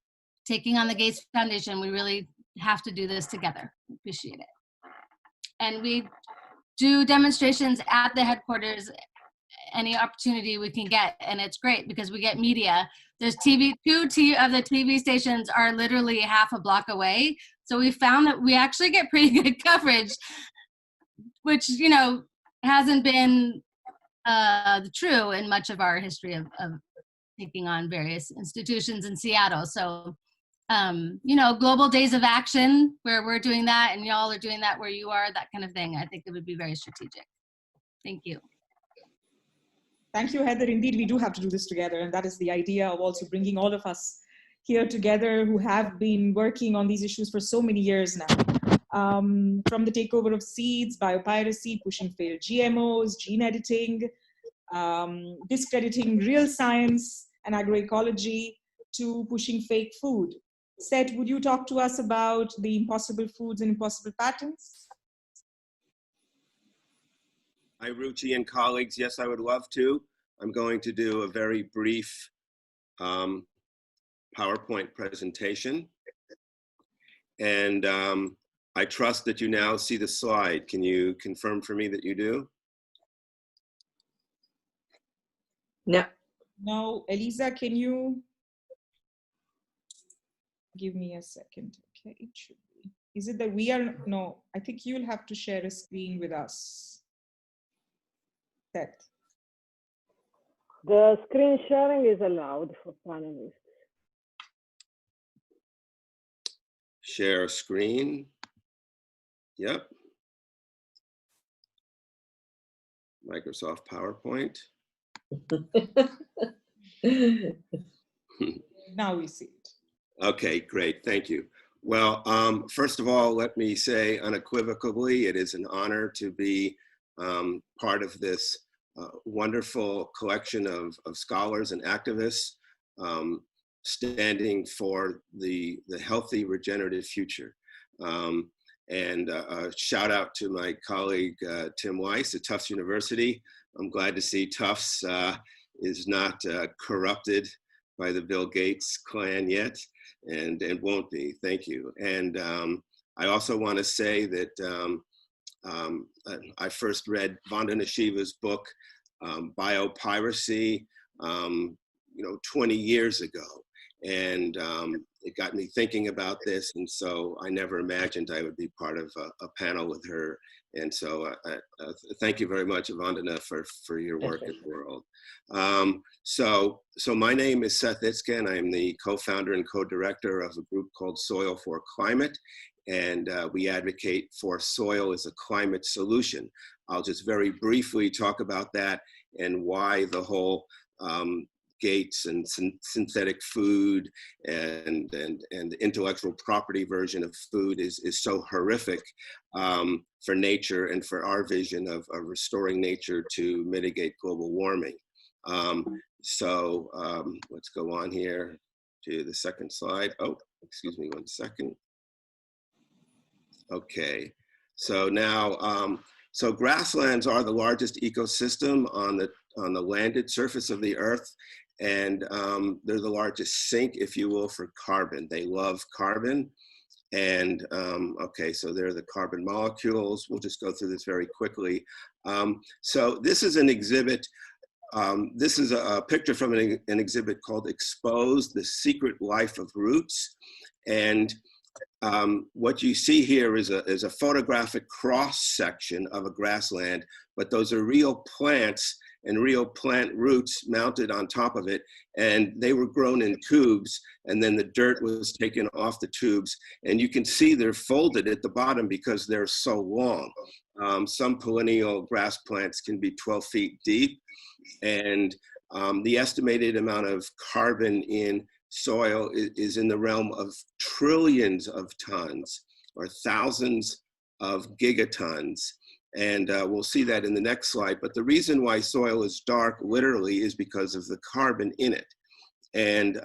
[SPEAKER 10] taking on the Gates Foundation. We really have to do this together. Appreciate it. And we do demonstrations at the headquarters any opportunity we can get, and it's great because we get media. There's two of the TV stations are literally half a block away, so we found that we actually get pretty good coverage, which hasn't been true in much of our history of taking on various institutions in Seattle. So you know, global days of action where we're doing that and y'all are doing that where you are, that kind of thing. I think it would be very strategic. Thank you.
[SPEAKER 1] Thank you, Heather. Indeed, we do have to do this together. And that is the idea of also bringing all of us here together who have been working on these issues for so many years now. From the takeover of seeds, biopiracy, pushing failed GMOs, gene editing, discrediting real science and agroecology, to pushing fake food. Seth, would you talk to us about the impossible foods and impossible patterns?
[SPEAKER 11] Hi, Ruchi and colleagues. Yes, I would love to. I'm going to do a very brief PowerPoint presentation. And I trust that you now see the slide. Can you confirm for me that you do?
[SPEAKER 2] No.
[SPEAKER 1] No, Elisa, can you give me a second? Okay, it should be. Is it that we are, no, I think you'll have to share a screen with us. Seth.
[SPEAKER 12] The screen sharing is allowed for panelists.
[SPEAKER 11] Share screen. Yep. Microsoft PowerPoint.
[SPEAKER 1] Now we see it.
[SPEAKER 11] Okay, great. Thank you. Well, first of all, let me say unequivocally, it is an honor to be part of this wonderful collection of scholars and activists standing for the healthy regenerative future. And a shout out to my colleague, Tim Weiss at Tufts University. I'm glad to see Tufts is not corrupted by the Bill Gates clan yet, and won't be. Thank you. And I also want to say that I first read Vandana Shiva's book, Biopiracy, 20 years ago. And it got me thinking about this. And so I never imagined I would be part of a panel with her. And so thank you very much, Vandana, for your work in the world. So my name is Seth Itzken. I am the co-founder and co-director of a group called Soil for Climate. And we advocate for soil as a climate solution. I'll just very briefly talk about that and why the whole Gates and synthetic food and the intellectual property version of food is so horrific for nature and for our vision of restoring nature to mitigate global warming. Let's go on here to the second slide. Oh, excuse me 1 second. Okay, so now, so grasslands are the largest ecosystem on the landed surface of the earth, and they're the largest sink, if you will, for carbon. They love carbon, and okay, so they're the carbon molecules. We'll just go through this very quickly. So this is an exhibit. This is a picture from an exhibit called Exposed: The Secret Life of Roots, and what you see here is a photographic cross-section of a grassland, but those are real plants and real plant roots mounted on top of it, and they were grown in tubes, and then the dirt was taken off the tubes, and you can see they're folded at the bottom because they're so long. Some perennial grass plants can be 12 feet deep, and the estimated amount of carbon in soil is in the realm of trillions of tons or thousands of gigatons. And we'll see that in the next slide. But the reason why soil is dark literally is because of the carbon in it. And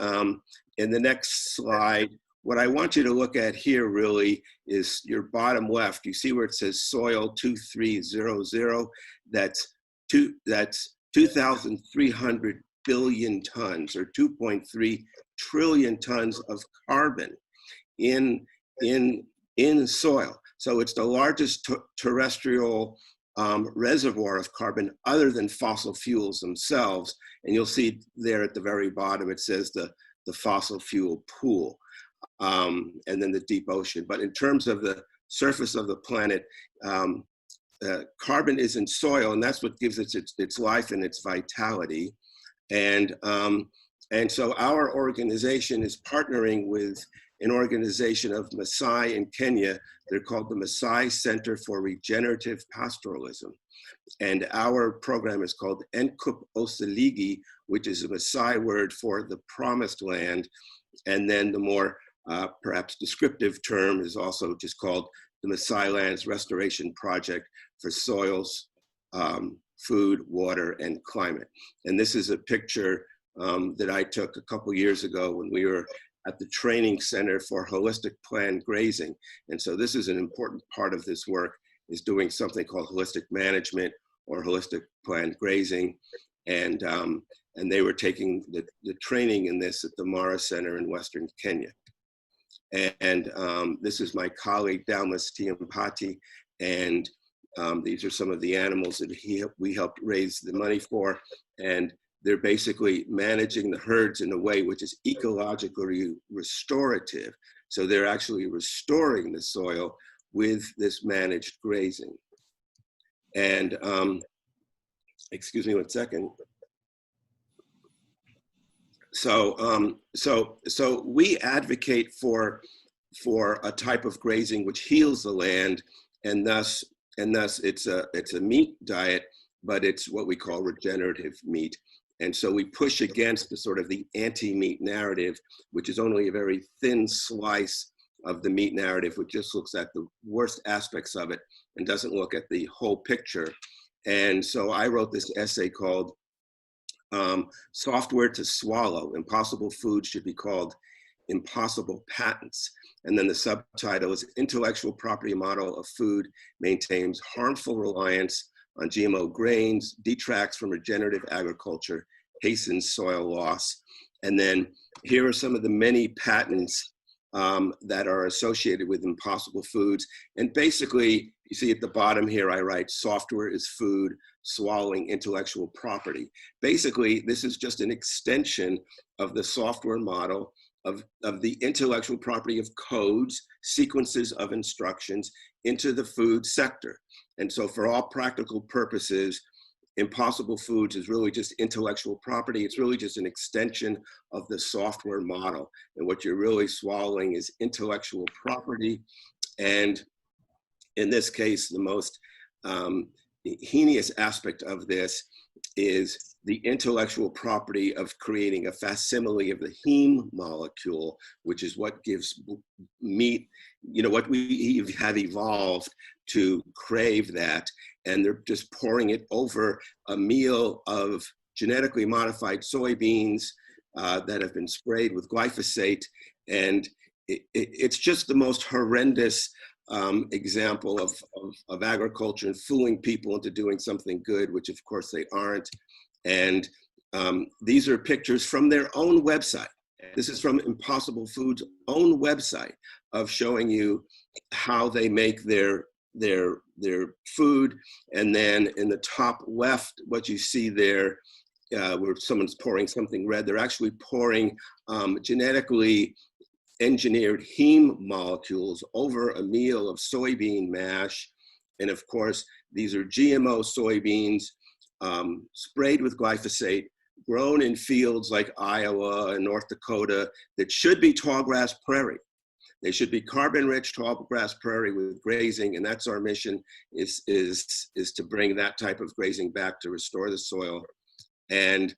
[SPEAKER 11] in the next slide, what I want you to look at here really is your bottom left. You see where it says soil 2300, that's 2,300 billion tons or 2.3 trillion tons of carbon in soil. So it's the largest terrestrial reservoir of carbon other than fossil fuels themselves. And you'll see there at the very bottom, it says the fossil fuel pool and then the deep ocean. But in terms of the surface of the planet, carbon is in soil, and that's what gives it its life and its vitality. And so our organization is partnering with an organization of Maasai in Kenya. They're called the Maasai Center for Regenerative Pastoralism. And our program is called Enkup Osiligi, which is a Maasai word for the promised land. And then the more perhaps descriptive term is also just called the Maasai Lands Restoration Project for Soils, Food, Water, and Climate. And this is a picture that I took a couple years ago when we were at the Training Center for Holistic Planned Grazing. And so this is an important part of this work, is doing something called holistic management or holistic planned grazing. And they were taking the training in this at the Mara Center in Western Kenya. And this is my colleague, Dalmas Tiampati, and these are some of the animals that we helped raise the money for. And they're basically managing the herds in a way which is ecologically restorative. So they're actually restoring the soil with this managed grazing. And excuse me one second. So we advocate for a type of grazing which heals the land, and thus it's a meat diet, but it's what we call regenerative meat. And so we push against the sort of the anti-meat narrative, which is only a very thin slice of the meat narrative, which just looks at the worst aspects of it and doesn't look at the whole picture. And so I wrote this essay called Software to Swallow. Impossible Foods Should Be Called Impossible Patents. And then the subtitle is Intellectual Property Model of Food Maintains Harmful Reliance on GMO Grains, Detracts from Regenerative Agriculture, Hastens Soil Loss. And then here are some of the many patents that are associated with impossible foods. And basically, you see at the bottom here, I write, software is food, swallowing intellectual property. Basically, this is just an extension of the software model of the intellectual property of codes, sequences of instructions into the food sector. And so for all practical purposes, impossible foods is really just intellectual property. It's really just an extension of the software model. And what you're really swallowing is intellectual property. And in this case, the most heinous aspect of this is the intellectual property of creating a facsimile of the heme molecule, which is what gives meat, you know, what we have evolved to crave that. And they're just pouring it over a meal of genetically modified soybeans that have been sprayed with glyphosate. And it's just the most horrendous example of agriculture and fooling people into doing something good, which of course they aren't. And these are pictures from their own website. This is from Impossible Foods' own website of showing you how they make their food. And then in the top left, what you see there, where someone's pouring something red, they're actually pouring genetically engineered heme molecules over a meal of soybean mash. And of course, these are GMO soybeans sprayed with glyphosate, grown in fields like Iowa and North Dakota that should be tallgrass prairie. They should be carbon-rich tallgrass prairie with grazing, and that's our mission, is to bring that type of grazing back to restore the soil. And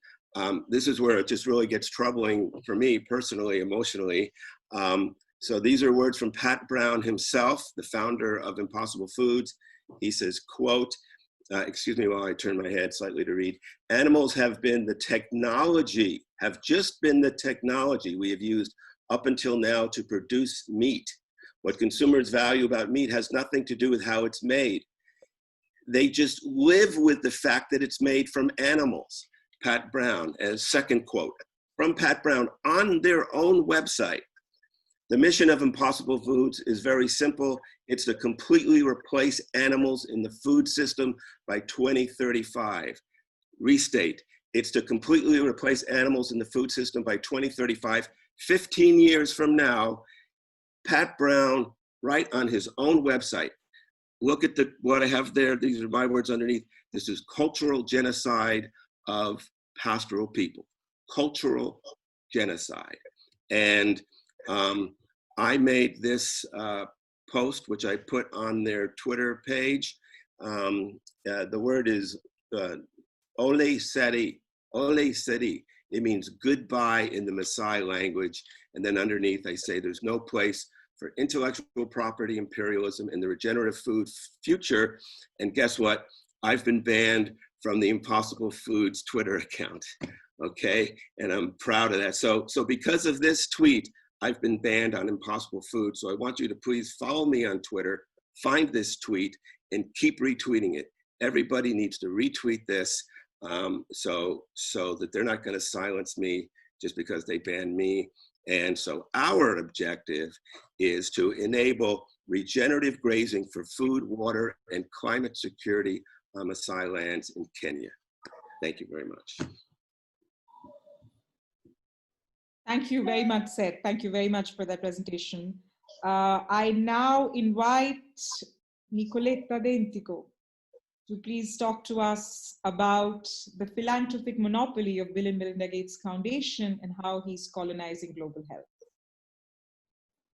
[SPEAKER 11] this is where it just really gets troubling for me personally, emotionally. So these are words from Pat Brown himself, the founder of Impossible Foods. He says, quote, excuse me while I turn my head slightly to read, animals have been the technology, have just been the technology we have used up until now to produce meat. What consumers value about meat has nothing to do with how it's made. They just live with the fact that it's made from animals. Pat Brown, as second quote, from Pat Brown on their own website. The mission of Impossible Foods is very simple. It's to completely replace animals in the food system by 2035. Restate, it's to completely replace animals in the food system by 2035, 15 years from now. Pat Brown, right on his own website. Look at what I have there. These are my words underneath. This is cultural genocide of pastoral people. Cultural genocide. And I made this post, which I put on their Twitter page. The word is Ole Seti. Ole Seti. It means goodbye in the Maasai language. And then underneath, I say there's no place for intellectual property imperialism in the regenerative food future. And guess what? I've been banned from the Impossible Foods Twitter account, okay? And I'm proud of that. So because of this tweet, I've been banned on Impossible Foods. So I want you to please follow me on Twitter, find this tweet, and keep retweeting it. Everybody needs to retweet this so that they're not gonna silence me just because they banned me. And so our objective is to enable regenerative grazing for food, water, and climate security on Maasai lands in Kenya. Thank you very much.
[SPEAKER 1] Thank you very much, Seth. Thank you very much for that presentation. I now invite Nicoletta Dentico to please talk to us about the philanthropic monopoly of Bill and Melinda Gates Foundation and how he's colonizing global health.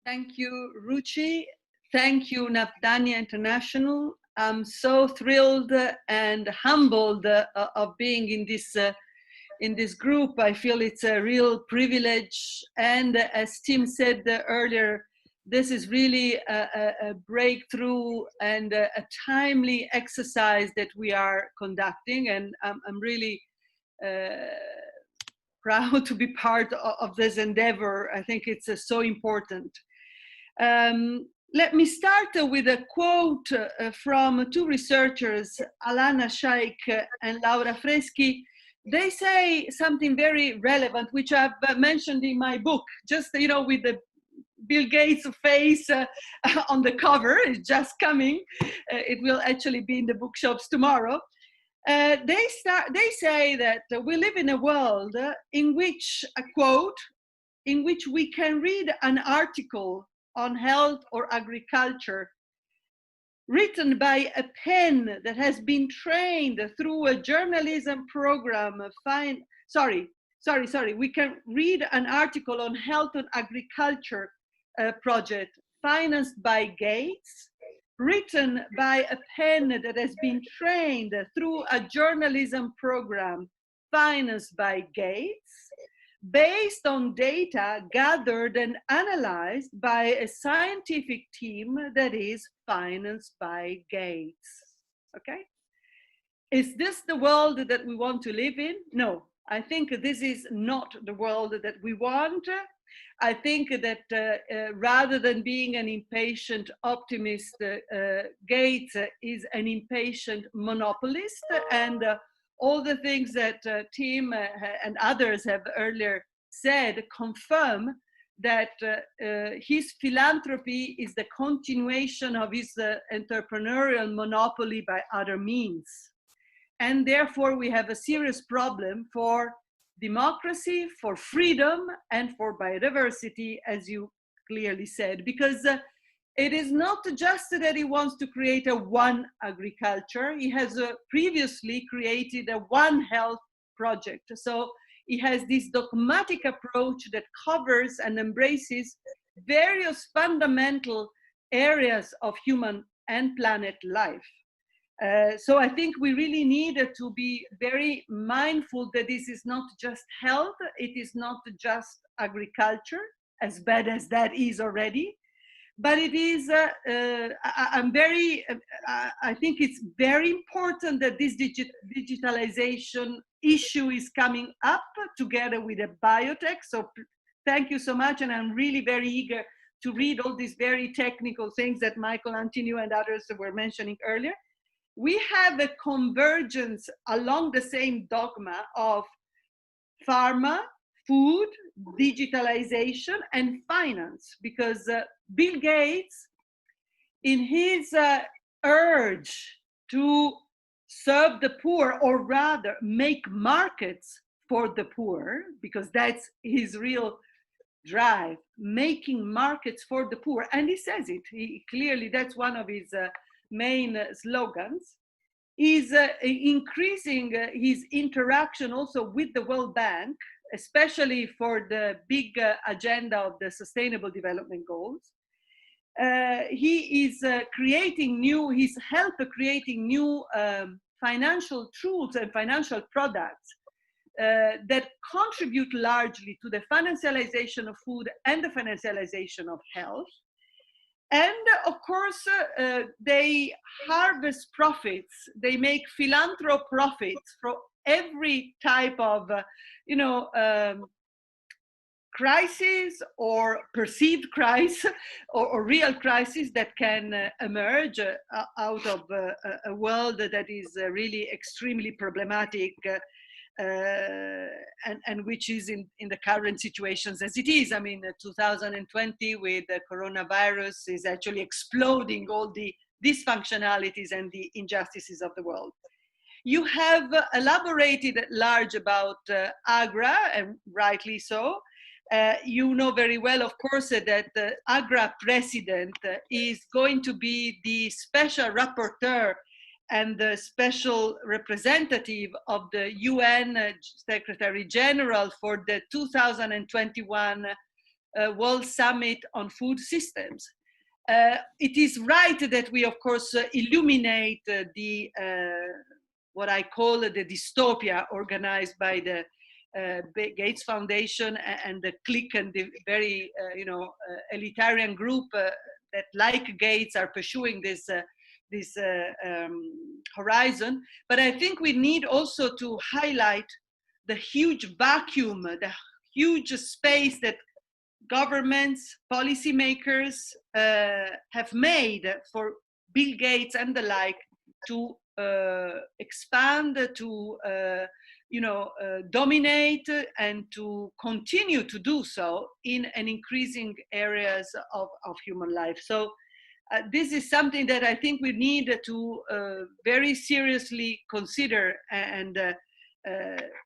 [SPEAKER 13] Thank you, Ruchi. Thank you, Navdanya International. I'm so thrilled and humbled of being in this group. I feel it's a real privilege. And as Tim said earlier, this is really a breakthrough and a timely exercise that we are conducting. And I'm really proud to be part of this endeavor. I think it's so important. Let me start with a quote from two researchers, Alana Shaikh and Laura Freschi. They say something very relevant, which I've mentioned in my book, just, you know, with the Bill Gates face on the cover. It's just coming. It will actually be in the bookshops tomorrow. They say that we live in a world in which, a quote, in which we can read an article on health or agriculture written by a pen that has been trained through a journalism program. We can read an article on health and agriculture project financed by Gates, written by a pen that has been trained through a journalism program financed by Gates, based on data gathered and analyzed by a scientific team that is financed by Gates. Okay? Is this the world that we want to live in? No, I think this is not the world that we want. I think that rather than being an impatient optimist, Gates is an impatient monopolist, and all the things that Tim and others have earlier said confirm that his philanthropy is the continuation of his entrepreneurial monopoly by other means. And therefore we have a serious problem for democracy, for freedom, and for biodiversity, as you clearly said, because it is not just that he wants to create a one agriculture. He has previously created a one health project. So he has this dogmatic approach that covers and embraces various fundamental areas of human and planet life. So I think we really need to be very mindful that this is not just health, it is not just agriculture, as bad as that is already, but it is, I think it's very important that this digitalization issue is coming up together with a biotech. So thank you so much, and I'm really very eager to read all these very technical things that Michael Antonio and others were mentioning earlier. We have a convergence along the same dogma of pharma, food, digitalization, and finance, because Bill Gates, in his urge to serve the poor, or rather make markets for the poor, because that's his real drive, making markets for the poor, and he says it, clearly that's one of his main slogans, is increasing his interaction also with the World Bank especially for the big agenda of the Sustainable Development Goals. He is he's helped creating new financial tools and financial products that contribute largely to the financialization of food and the financialization of health. And of course, they harvest profits. They make philanthroprofits from every type of, crisis or perceived crisis or real crisis that can emerge out of a world that is really extremely problematic and which is in the current situations as it is. I mean, 2020 with the coronavirus is actually exploding all the dysfunctionalities and the injustices of the world. You have elaborated at large about AGRA, and rightly so. You know very well, of course, that the AGRA president is going to be the special rapporteur and the special representative of the UN Secretary General for the 2021 World Summit on Food Systems. It is right that we, of course, illuminate the what I call the dystopia organized by the Gates Foundation and the clique and the very, elitarian group that, like Gates, are pursuing this horizon. But I think we need also to highlight the huge vacuum, the huge space that governments, policymakers have made for Bill Gates and the like to expand, to dominate and to continue to do so in an increasing areas of human life. So this is something that I think we need to very seriously consider. And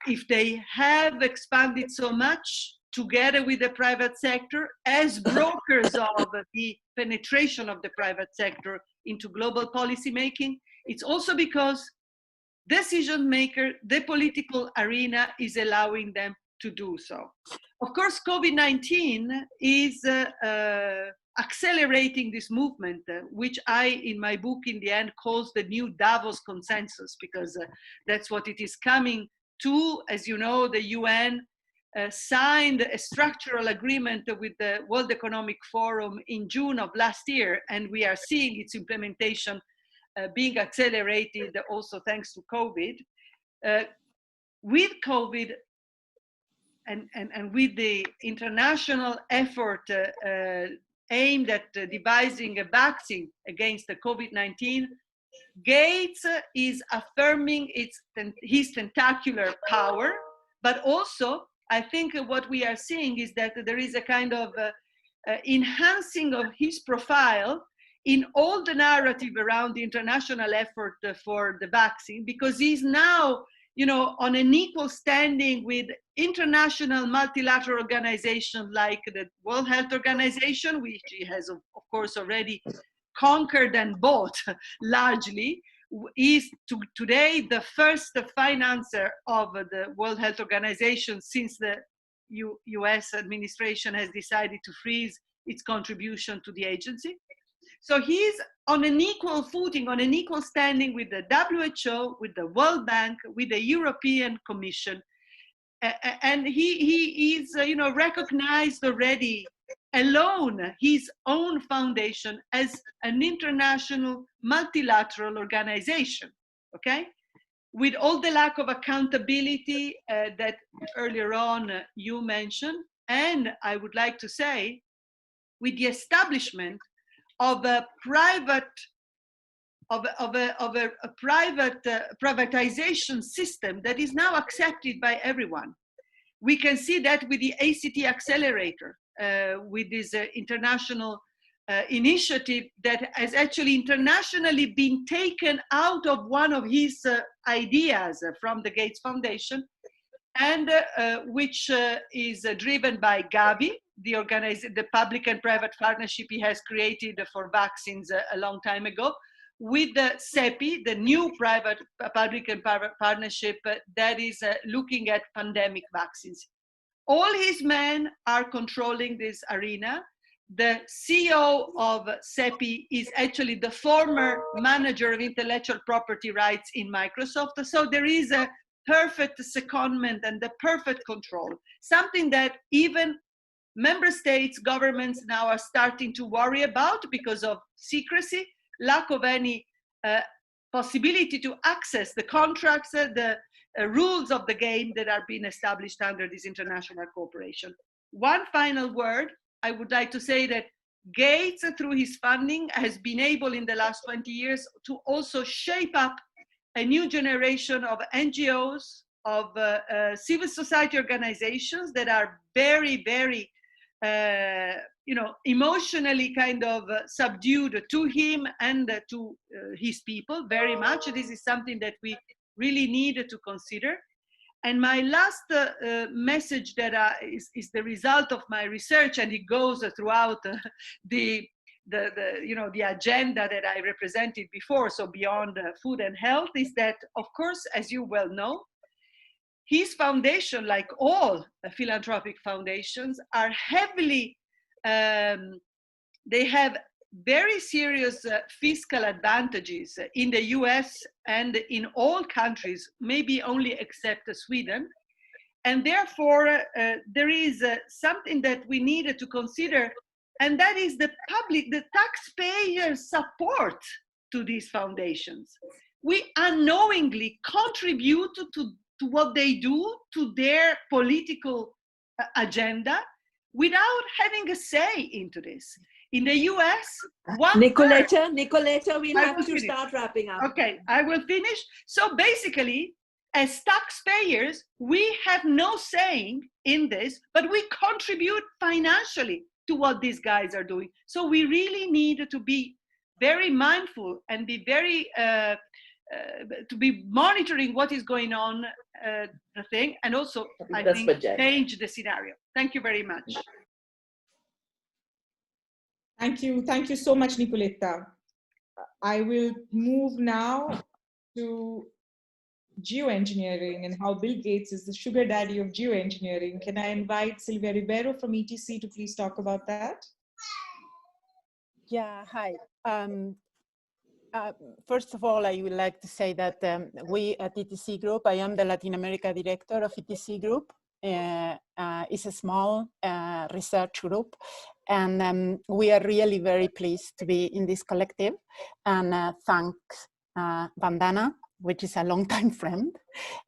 [SPEAKER 13] if they have expanded so much together with the private sector as brokers of the penetration of the private sector into global policy making, it's also because decision maker, the political arena is allowing them to do so. Of course, COVID-19 is accelerating this movement, which I, in my book, in the end, calls the new Davos consensus, because that's what it is coming to. As you know, the UN signed a structural agreement with the World Economic Forum in June of last year, and we are seeing its implementation being accelerated also thanks to COVID. With COVID and with the international effort aimed at devising a vaccine against the COVID-19, Gates is affirming his tentacular power, but also I think what we are seeing is that there is a kind of enhancing of his profile in all the narrative around the international effort for the vaccine, because he's now, on an equal standing with international multilateral organizations like the World Health Organization, which he has, of course, already conquered and bought largely, is today the first financer of the World Health Organization since the US administration has decided to freeze its contribution to the agency. So he's on an equal footing, on an equal standing with the WHO, with the World Bank, with the European Commission. And he is, recognized already alone, his own foundation, as an international multilateral organization, okay? With all the lack of accountability that earlier on you mentioned, and I would like to say, with the establishment of a privatization system that is now accepted by everyone. We can see that with the ACT accelerator, with this international initiative that has actually internationally been taken out of one of his ideas from the Gates Foundation, and which is driven by Gavi, the public and private partnership he has created for vaccines a long time ago, with the CEPI, the new public and private partnership that is looking at pandemic vaccines. All his men are controlling this arena. The CEO of CEPI is actually the former manager of intellectual property rights in Microsoft. So there is a perfect secondment and the perfect control, something that even member states, governments now are starting to worry about because of secrecy, lack of any possibility to access the contracts, the rules of the game that are being established under this international cooperation. One final word, I would like to say that Gates, through his funding, has been able in the last 20 years to also shape up a new generation of NGOs, of civil society organizations that are very, very emotionally kind of subdued to him and to his people very much. This is something that we really need to consider. And my last message that is the result of my research, and it goes throughout the agenda that I represented before, so beyond food and health, is that, of course, as you well know, his foundation, like all philanthropic foundations, are heavily, they have very serious fiscal advantages in the US and in all countries, maybe only except Sweden. And therefore, there is something that we needed to consider, and that is the taxpayer support to these foundations. We unknowingly contribute to what they do, to their political agenda, without having a say into this. In the US,
[SPEAKER 2] Nicoletta, we'll have to
[SPEAKER 13] finish.
[SPEAKER 2] start wrapping up.
[SPEAKER 13] Okay, I will finish. So basically, as taxpayers, we have no say in this, but we contribute financially to what these guys are doing. So we really need to be very mindful and be very, to be monitoring what is going on, the thing, and also, I think, change the scenario. Thank you very much.
[SPEAKER 1] Thank you so much, Nicoletta. I will move now to geoengineering and how Bill Gates is the sugar daddy of geoengineering. Can I invite Silvia Ribeiro from ETC to please talk about that?
[SPEAKER 14] Yeah, hi. First of all, I would like to say that we at ETC Group, I am the Latin America director of ETC Group. It's a small research group, and we are really very pleased to be in this collective, and thanks Vandana, which is a longtime friend,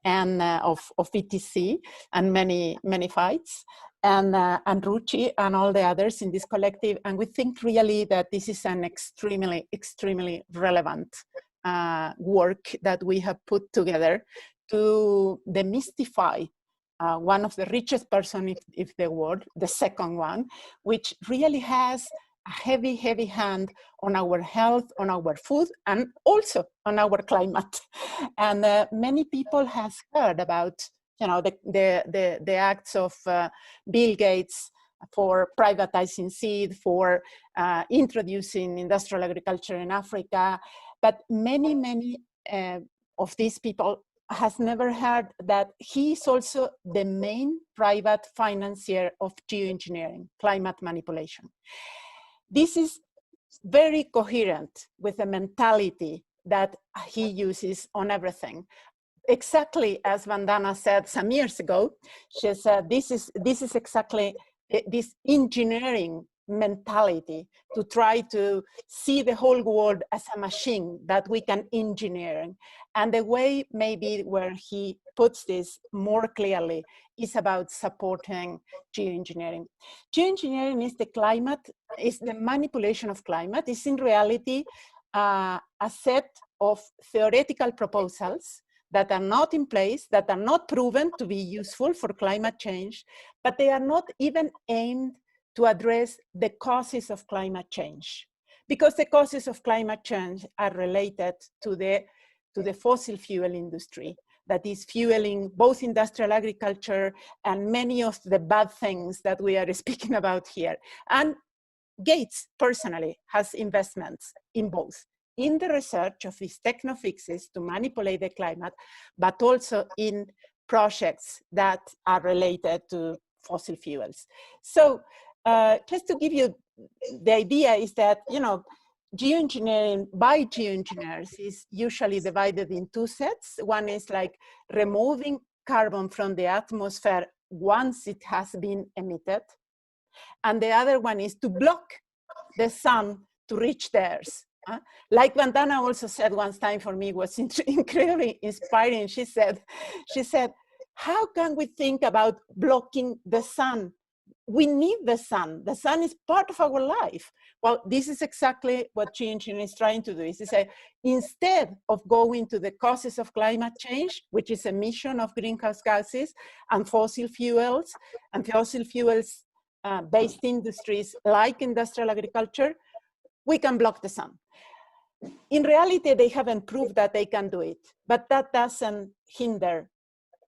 [SPEAKER 14] and of ETC, and many fights, and Ruchi and all the others in this collective. And we think really that this is an extremely relevant work that we have put together to demystify one of the richest person in the world, the second one, which really has a heavy hand on our health, on our food, and also on our climate. And many people has heard about, you know, the acts of Bill Gates for privatizing seed, for introducing industrial agriculture in Africa, but many of these people has never heard that he is also the main private financier of geoengineering, climate manipulation. This is very coherent with the mentality that he uses on everything. Exactly as Vandana said some years ago, she said this is exactly this engineering mentality, to try to see the whole world as a machine that we can engineer. And the way maybe where he puts this more clearly is about supporting geoengineering. Geoengineering is the climate, is the manipulation of climate. It's in reality a set of theoretical proposals that are not in place, that are not proven to be useful for climate change, but they are not even aimed to address the causes of climate change, because the causes of climate change are related to the fossil fuel industry that is fueling both industrial agriculture and many of the bad things that we are speaking about here. And Gates personally has investments in both, in the research of these techno-fixes to manipulate the climate, but also in projects that are related to fossil fuels. So just to give you the idea is that, you know, geoengineering by geoengineers is usually divided in two sets. One is like removing carbon from the atmosphere once it has been emitted. And the other one is to block the sun to reach theirs. Like Vandana also said once time for me was incredibly inspiring. She said, how can we think about blocking the sun? We need the sun. The sun is part of our life. Well, this is exactly what geoengineering is trying to do. Is to say, instead of going to the causes of climate change, which is emission of greenhouse gases and fossil fuels based industries like industrial agriculture, we can block the sun. In reality, they haven't proved that they can do it, but that doesn't hinder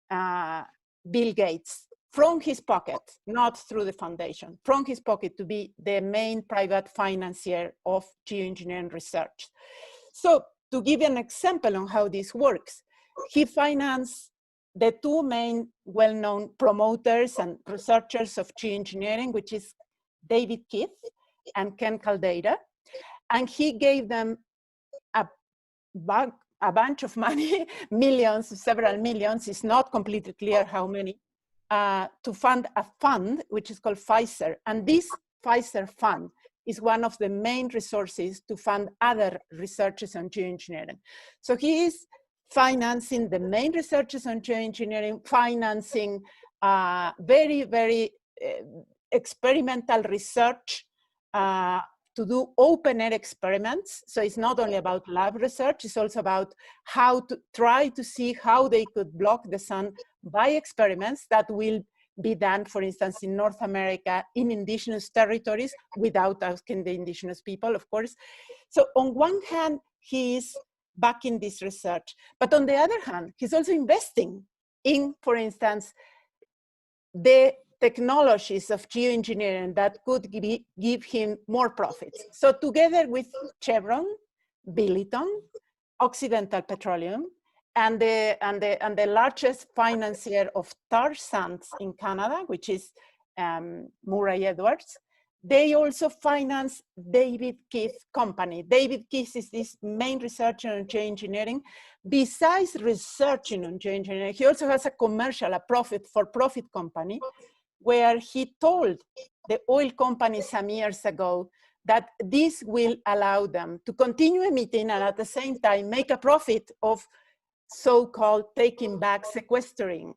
[SPEAKER 14] Bill Gates from his pocket, not through the foundation, from his pocket to be the main private financier of geoengineering research. So to give you an example on how this works, he financed the two main well-known promoters and researchers of geoengineering, which is David Keith and Ken Caldeira. And he gave them a bunch of money, millions, several millions, it's not completely clear how many, to fund a fund, which is called Pfizer. And this Pfizer fund is one of the main resources to fund other researchers on geoengineering. So he is financing the main researchers on geoengineering, financing very, very experimental research to do open air experiments. So it's not only about lab research, it's also about how to try to see how they could block the sun by experiments that will be done, for instance, in North America, in indigenous territories, without asking the indigenous people, of course. So on one hand, he is backing this research, but on the other hand, he's also investing in, for instance, the technologies of geoengineering that could give him more profits. So together with Chevron, Billiton, Occidental Petroleum, and the largest financier of tar sands in Canada, which is Murray Edwards, they also finance David Keith's company. David Keith is this main researcher on geoengineering. Besides researching on geoengineering, he also has a commercial, a for-profit company, where he told the oil companies some years ago that this will allow them to continue emitting and at the same time make a profit of so-called taking back, sequestering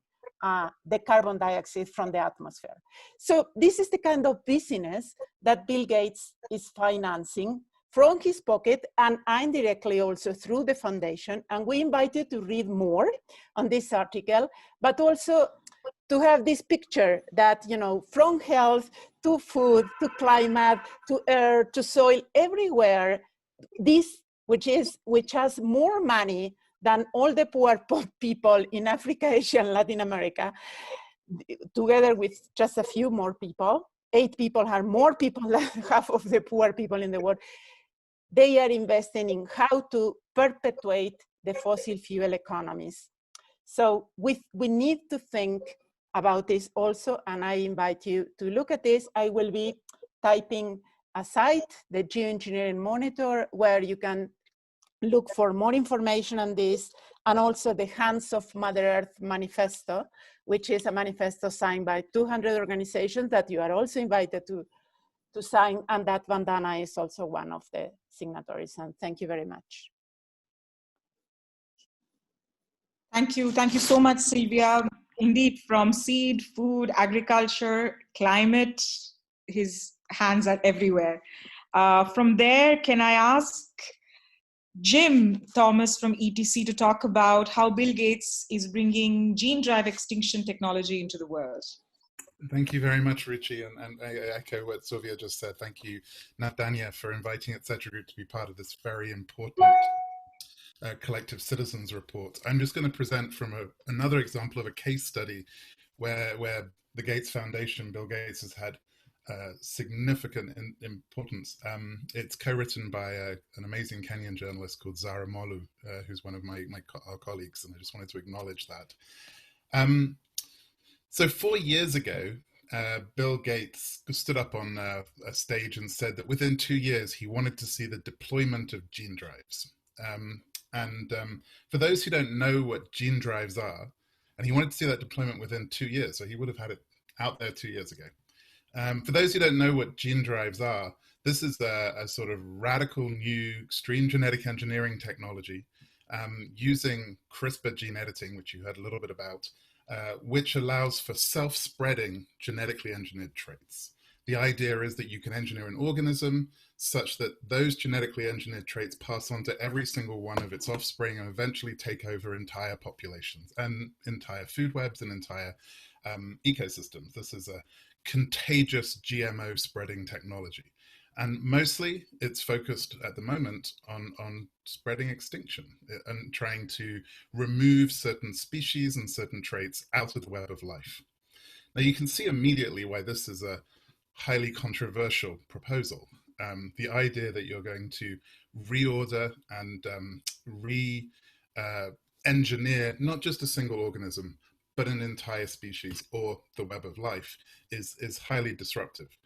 [SPEAKER 14] the carbon dioxide from the atmosphere. So this is the kind of business that Bill Gates is financing from his pocket and indirectly also through the foundation. And we invite you to read more on this article, but also to have this picture that, you know, from health to food, to climate, to air, to soil, everywhere, this, which has more money than all the poor people in Africa, Asia, and Latin America, together with just a few more people, 8 people are more people than half of the poor people in the world. They are investing in how to perpetuate the fossil fuel economies. So we need to think about this also, and I invite you to look at this. I will be typing a site, the Geoengineering Monitor, where you can look for more information on this, and also the Hands of Mother Earth Manifesto, which is a manifesto signed by 200 organizations that you are also invited to sign, and that Vandana is also one of the signatories. And thank you very much.
[SPEAKER 1] Thank you so much, Sylvia. Indeed, from seed, food, agriculture, climate, his hands are everywhere. From there, can I ask Jim Thomas from ETC to talk about how Bill Gates is bringing gene drive extinction technology into the world?
[SPEAKER 15] Thank you very much, Ruchi, and I echo what Sylvia just said. Thank you, Natanya, for inviting Etc. Group to be part of this very important collective citizens report. I'm just going to present from another example of a case study where the Gates Foundation, Bill Gates, has had significant importance. It's co-written by an amazing Kenyan journalist called Zara Molu, who's one of our colleagues, and I just wanted to acknowledge that. So 4 years ago, Bill Gates stood up on a stage and said that within 2 years he wanted to see the deployment of gene drives. For those who don't know what gene drives are, and he wanted to see that deployment within 2 years, so he would have had it out there 2 years ago. For those who don't know what gene drives are, this is a sort of radical new extreme genetic engineering technology using CRISPR gene editing, which you heard a little bit about, which allows for self-spreading genetically engineered traits. The idea is that you can engineer an organism such that those genetically engineered traits pass on to every single one of its offspring and eventually take over entire populations and entire food webs and entire ecosystems. This is a contagious GMO spreading technology. And mostly it's focused at the moment on spreading extinction and trying to remove certain species and certain traits out of the web of life. Now you can see immediately why this is a highly controversial proposal. The idea that you're going to reorder and re-engineer not just a single organism, but an entire species or the web of life is highly disruptive.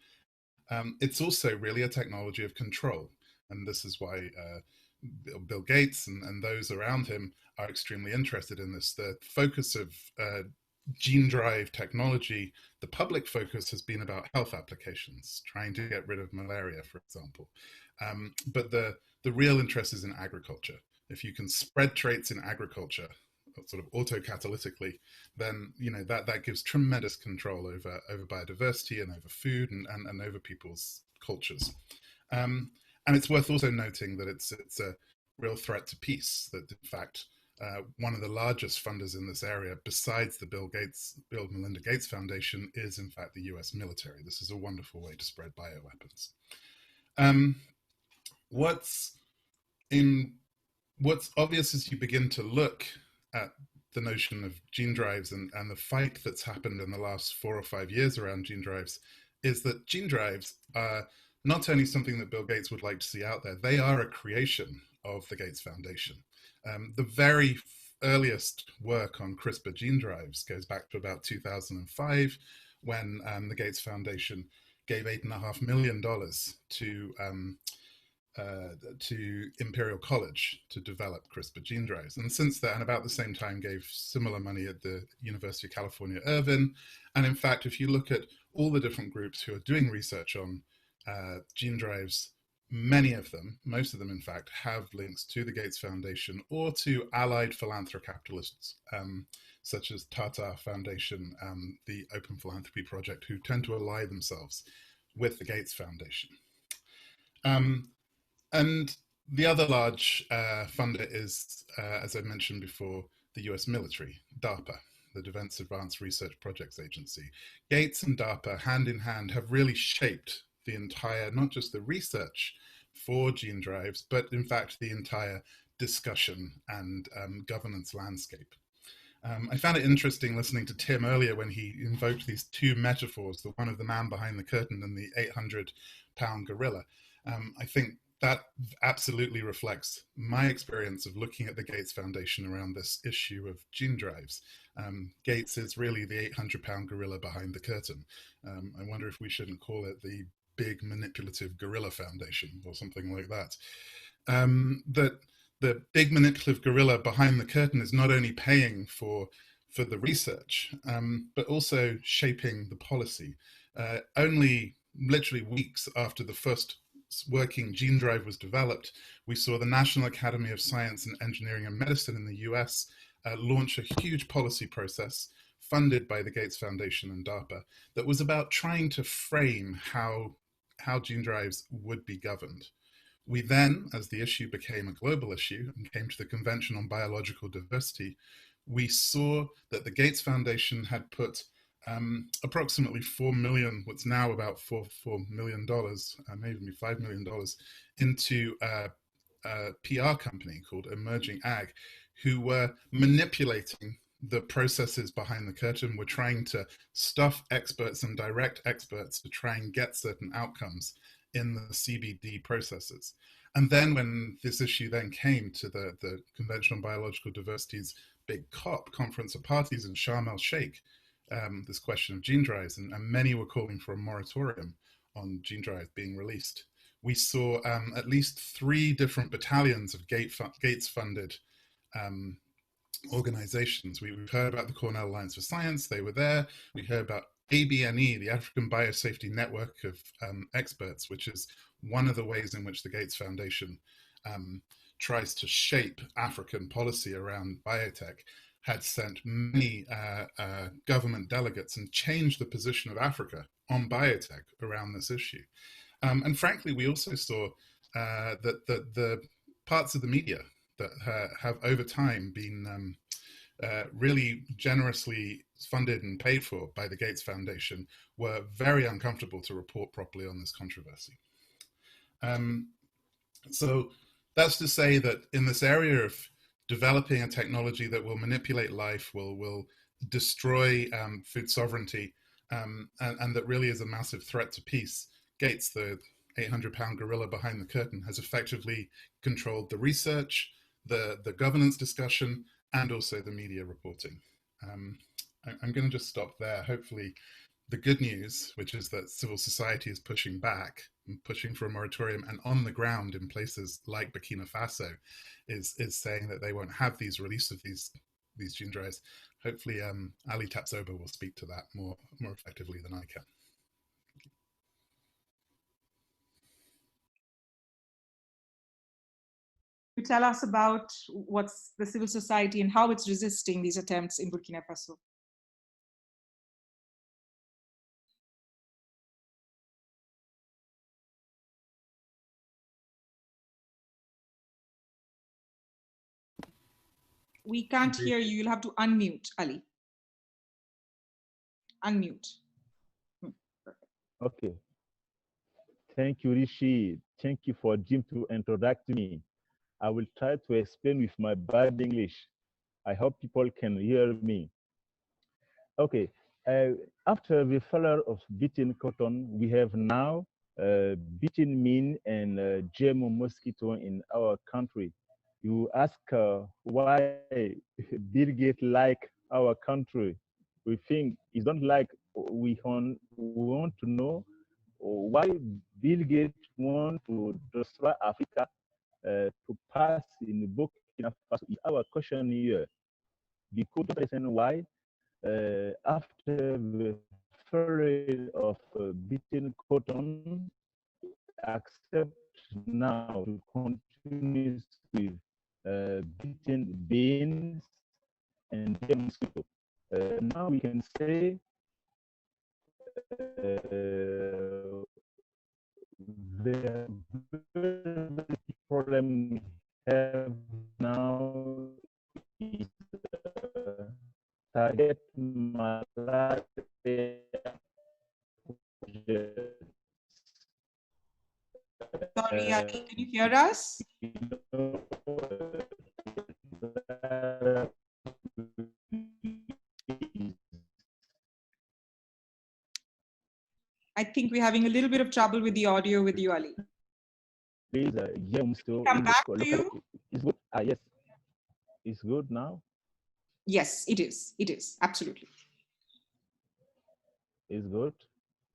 [SPEAKER 15] It's also really a technology of control. And this is why Bill Gates and those around him are extremely interested in this. The focus of gene drive technology, the public focus has been about health applications, trying to get rid of malaria, for example. But the real interest is in agriculture. If you can spread traits in agriculture, sort of autocatalytically, then that gives tremendous control over biodiversity and over food and over people's cultures. And it's worth also noting that it's a real threat to peace, that in fact one of the largest funders in this area, besides the Bill and Melinda Gates Foundation, is in fact the US military. This is a wonderful way to spread bioweapons. What's obvious as you begin to look at the notion of gene drives and the fight that's happened in the last 4 or 5 years around gene drives is that gene drives are not only something that Bill Gates would like to see out there, they are a creation of the Gates Foundation. The very earliest work on CRISPR gene drives goes back to about 2005, when the Gates Foundation gave $8.5 million to Imperial College to develop CRISPR gene drives. And since then, about the same time, gave similar money at the University of California, Irvine. And in fact, if you look at all the different groups who are doing research on gene drives, many of them, most of them in fact, have links to the Gates Foundation or to allied philanthrocapitalists, such as Tata Foundation, the Open Philanthropy Project, who tend to ally themselves with the Gates Foundation. And the other large funder is, as I mentioned before, the US military, DARPA, the Defense Advanced Research Projects Agency. Gates and DARPA, hand in hand, have really shaped the entire, not just the research for gene drives, but in fact the entire discussion and governance landscape. I found it interesting listening to Tim earlier when he invoked these two metaphors, the one of the man behind the curtain and the 800-pound gorilla. I think that absolutely reflects my experience of looking at the Gates Foundation around this issue of gene drives. Gates is really the 800-pound gorilla behind the curtain. I wonder if we shouldn't call it the Big Manipulative Gorilla Foundation or something like that. That the big manipulative gorilla behind the curtain is not only paying for the research, but also shaping the policy. Only literally weeks after the first working gene drive was developed, we saw the National Academy of Science and Engineering and Medicine in the US launch a huge policy process funded by the Gates Foundation and DARPA that was about trying to frame how gene drives would be governed. We then, as the issue became a global issue and came to the Convention on Biological Diversity, we saw that the Gates Foundation had put approximately $4 million, what's now about $4 million, maybe $5 million, into a PR company called Emerging Ag, who were manipulating the processes behind the curtain, were trying to stuff experts and direct experts to try and get certain outcomes in the CBD processes. And then when this issue then came to the Convention on Biological Diversity's big COP, Conference of Parties in Sharm el-Sheikh, this question of gene drives, and many were calling for a moratorium on gene drive being released. We saw at least 3 different battalions of Gates-funded organizations. We've heard about the Cornell Alliance for Science, they were there. We heard about ABNE, the African Biosafety Network of Experts, which is one of the ways in which the Gates Foundation tries to shape African policy around biotech, had sent many government delegates and changed the position of Africa on biotech around this issue. And frankly, we also saw that the parts of the media that have over time been really generously funded and paid for by the Gates Foundation were very uncomfortable to report properly on this controversy. So that's to say that in this area of developing a technology that will manipulate life, will destroy food sovereignty, and that really is a massive threat to peace, Gates, the 800-pound gorilla behind the curtain, has effectively controlled the research, the governance discussion, and also the media reporting. I'm going to just stop there. Hopefully the good news, which is that civil society is pushing back and pushing for a moratorium, and on the ground in places like Burkina Faso is saying that they won't have these release of these gene drives. Hopefully Ali Tapsoba will speak to that more effectively than I can.
[SPEAKER 1] You tell us about what's the civil society and how it's resisting these attempts in Burkina Faso. We can't hear you. You'll have to unmute, Ali. Unmute.
[SPEAKER 16] Okay. Thank you, Rishi. Thank you for Jim to introduce me. I will try to explain with my bad English. I hope people can hear me. Okay. After the failure of beating cotton, we have now beaten mean and GMO mosquito in our country. You ask why Bill Gates like our country. We think he don't like. We want to know why Bill Gates want to destroy Africa to pass in Burkina Faso. Is our question here, because the reason why after the failure of beating cotton, accept now to continue with beating beans and mosquito. Now we can say the problem we have now is target malaria.
[SPEAKER 1] Sorry, Ali, can you hear us? I think we're having a little bit of trouble with the audio with you, Ali.
[SPEAKER 16] Please,
[SPEAKER 1] come back to you.
[SPEAKER 16] It's good. Yes, it's good now.
[SPEAKER 1] Yes, it is. It is absolutely.
[SPEAKER 16] It's good.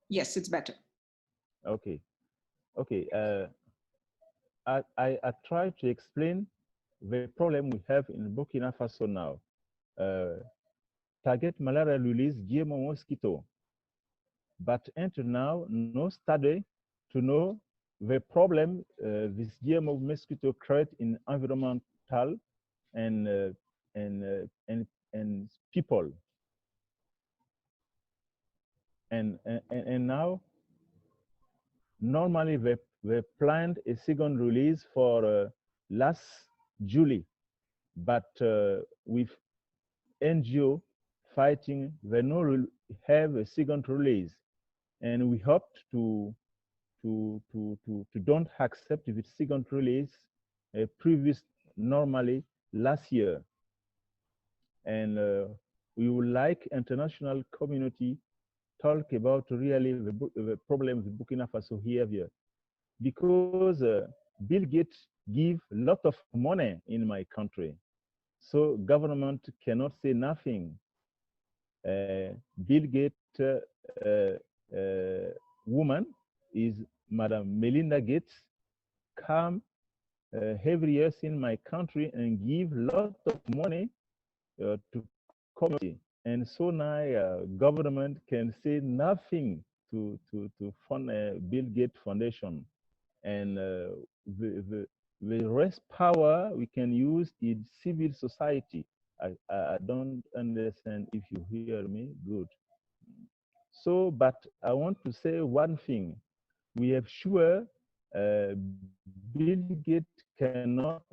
[SPEAKER 1] Yes, it's better.
[SPEAKER 16] Okay. Okay. I try to explain the problem we have in Burkina Faso now. Target malaria release GMO mosquito, but until now, no study to know the problem this GMO mosquito create in environmental and people. And now, normally they planned a second release for last July, but with NGO fighting, they no have a second release, and we hoped to don't accept the second release previous normally last year, and we would like international community talk about really the problem with Burkina Faso here, because Bill Gates give a lot of money in my country, so government cannot say nothing. Bill Gates' woman is Madam Melinda Gates, come every year in my country and give lots of money to community. And so now government can say nothing to fund Bill Gates Foundation. And the rest power we can use in civil society. I don't understand if you hear me good. So, but I want to say one thing. We have sure Bill Gates cannot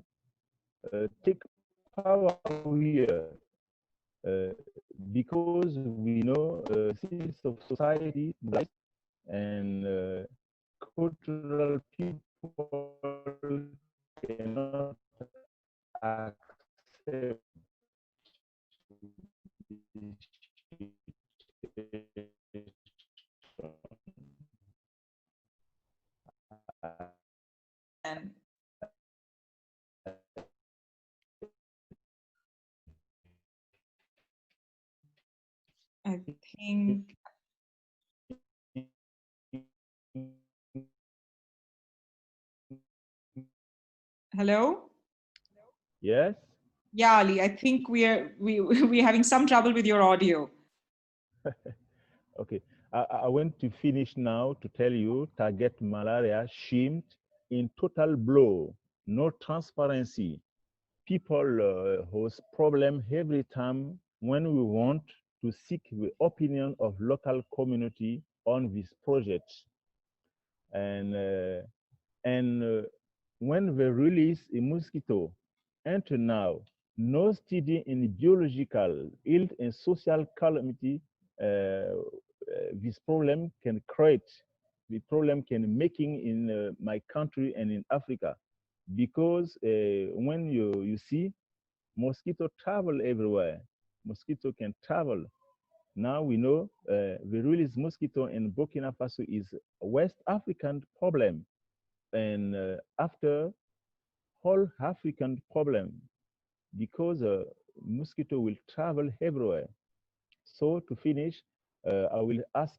[SPEAKER 16] take power here because we know civil society and cultural people cannot accept
[SPEAKER 1] And I think hello.
[SPEAKER 16] Yes.
[SPEAKER 1] Yeah, Ali. I think we're having some trouble with your audio.
[SPEAKER 16] Okay. I want to finish now to tell you target malaria shamed in total blow, no transparency. People host problem every time when we want to seek the opinion of local community on this project. And when they release a mosquito, until now, no study in biological, health, and social calamity this problem can create, the problem can making in my country and in Africa. Because when you see mosquito travel everywhere, mosquito can travel. Now we know the release mosquito in Burkina Faso is a West African problem. And after whole African problem, because mosquito will travel everywhere. So to finish, I will ask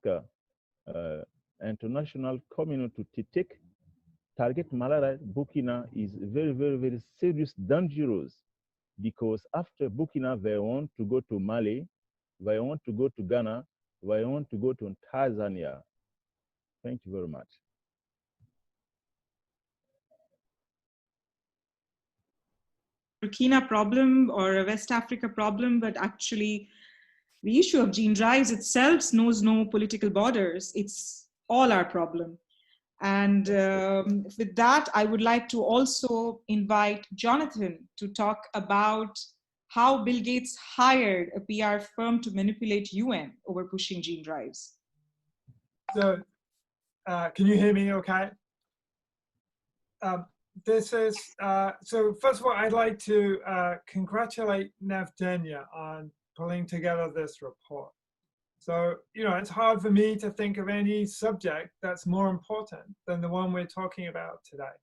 [SPEAKER 16] international community to take target malaria. Burkina is very, very, very serious, dangerous, because after Burkina, they want to go to Mali, they want to go to Ghana, they want to go to Tanzania. Thank you very much.
[SPEAKER 1] Burkina problem or a West Africa problem, but actually the issue of gene drives itself knows no political borders. It's all our problem. And with that, I would like to also invite Jonathan to talk about how Bill Gates hired a PR firm to manipulate UN over pushing gene drives.
[SPEAKER 17] So, can you hear me okay? This is, so first of all, I'd like to congratulate Navdanya on pulling together this report. So, you know, it's hard for me to think of any subject that's more important than the one we're talking about today.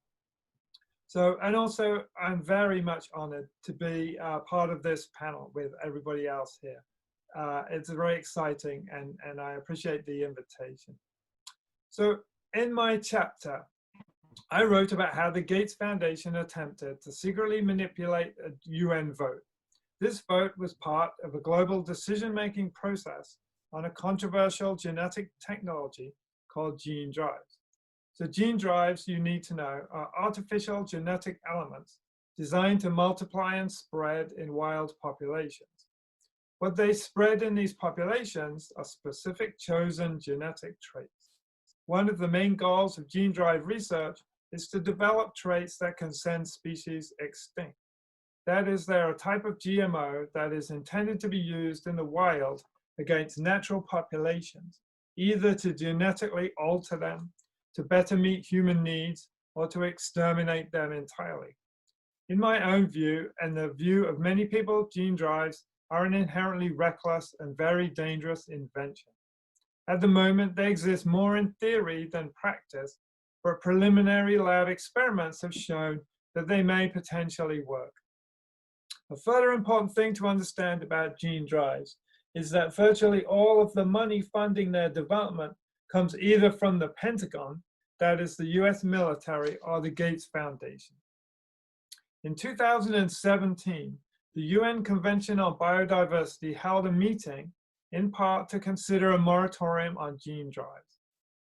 [SPEAKER 17] So, and also I'm very much honored to be part of this panel with everybody else here. It's very exciting and I appreciate the invitation. So in my chapter, I wrote about how the Gates Foundation attempted to secretly manipulate a UN vote. This vote was part of a global decision-making process on a controversial genetic technology called gene drives. So gene drives, you need to know, are artificial genetic elements designed to multiply and spread in wild populations. What they spread in these populations are specific chosen genetic traits. One of the main goals of gene drive research is to develop traits that can send species extinct. That is, they're a type of GMO that is intended to be used in the wild against natural populations, either to genetically alter them, to better meet human needs, or to exterminate them entirely. In my own view, and the view of many people, gene drives are an inherently reckless and very dangerous invention. At the moment, they exist more in theory than practice, but preliminary lab experiments have shown that they may potentially work. A further important thing to understand about gene drives is that virtually all of the money funding their development comes either from the Pentagon, that is the US military, or the Gates Foundation. In 2017, the UN Convention on Biodiversity held a meeting in part to consider a moratorium on gene drives.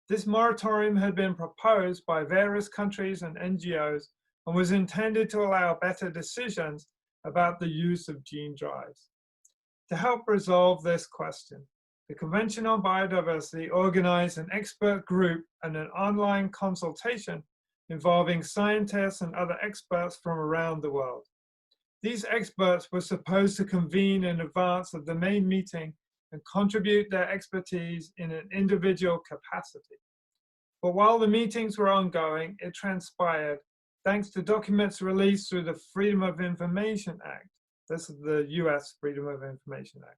[SPEAKER 17] This moratorium had been proposed by various countries and NGOs and was intended to allow better decisions about the use of gene drives. To help resolve this question, the Convention on Biodiversity organized an expert group and an online consultation involving scientists and other experts from around the world. These experts were supposed to convene in advance of the main meeting and contribute their expertise in an individual capacity. But while the meetings were ongoing, it transpired, thanks to documents released through the Freedom of Information Act, this is the US Freedom of Information Act,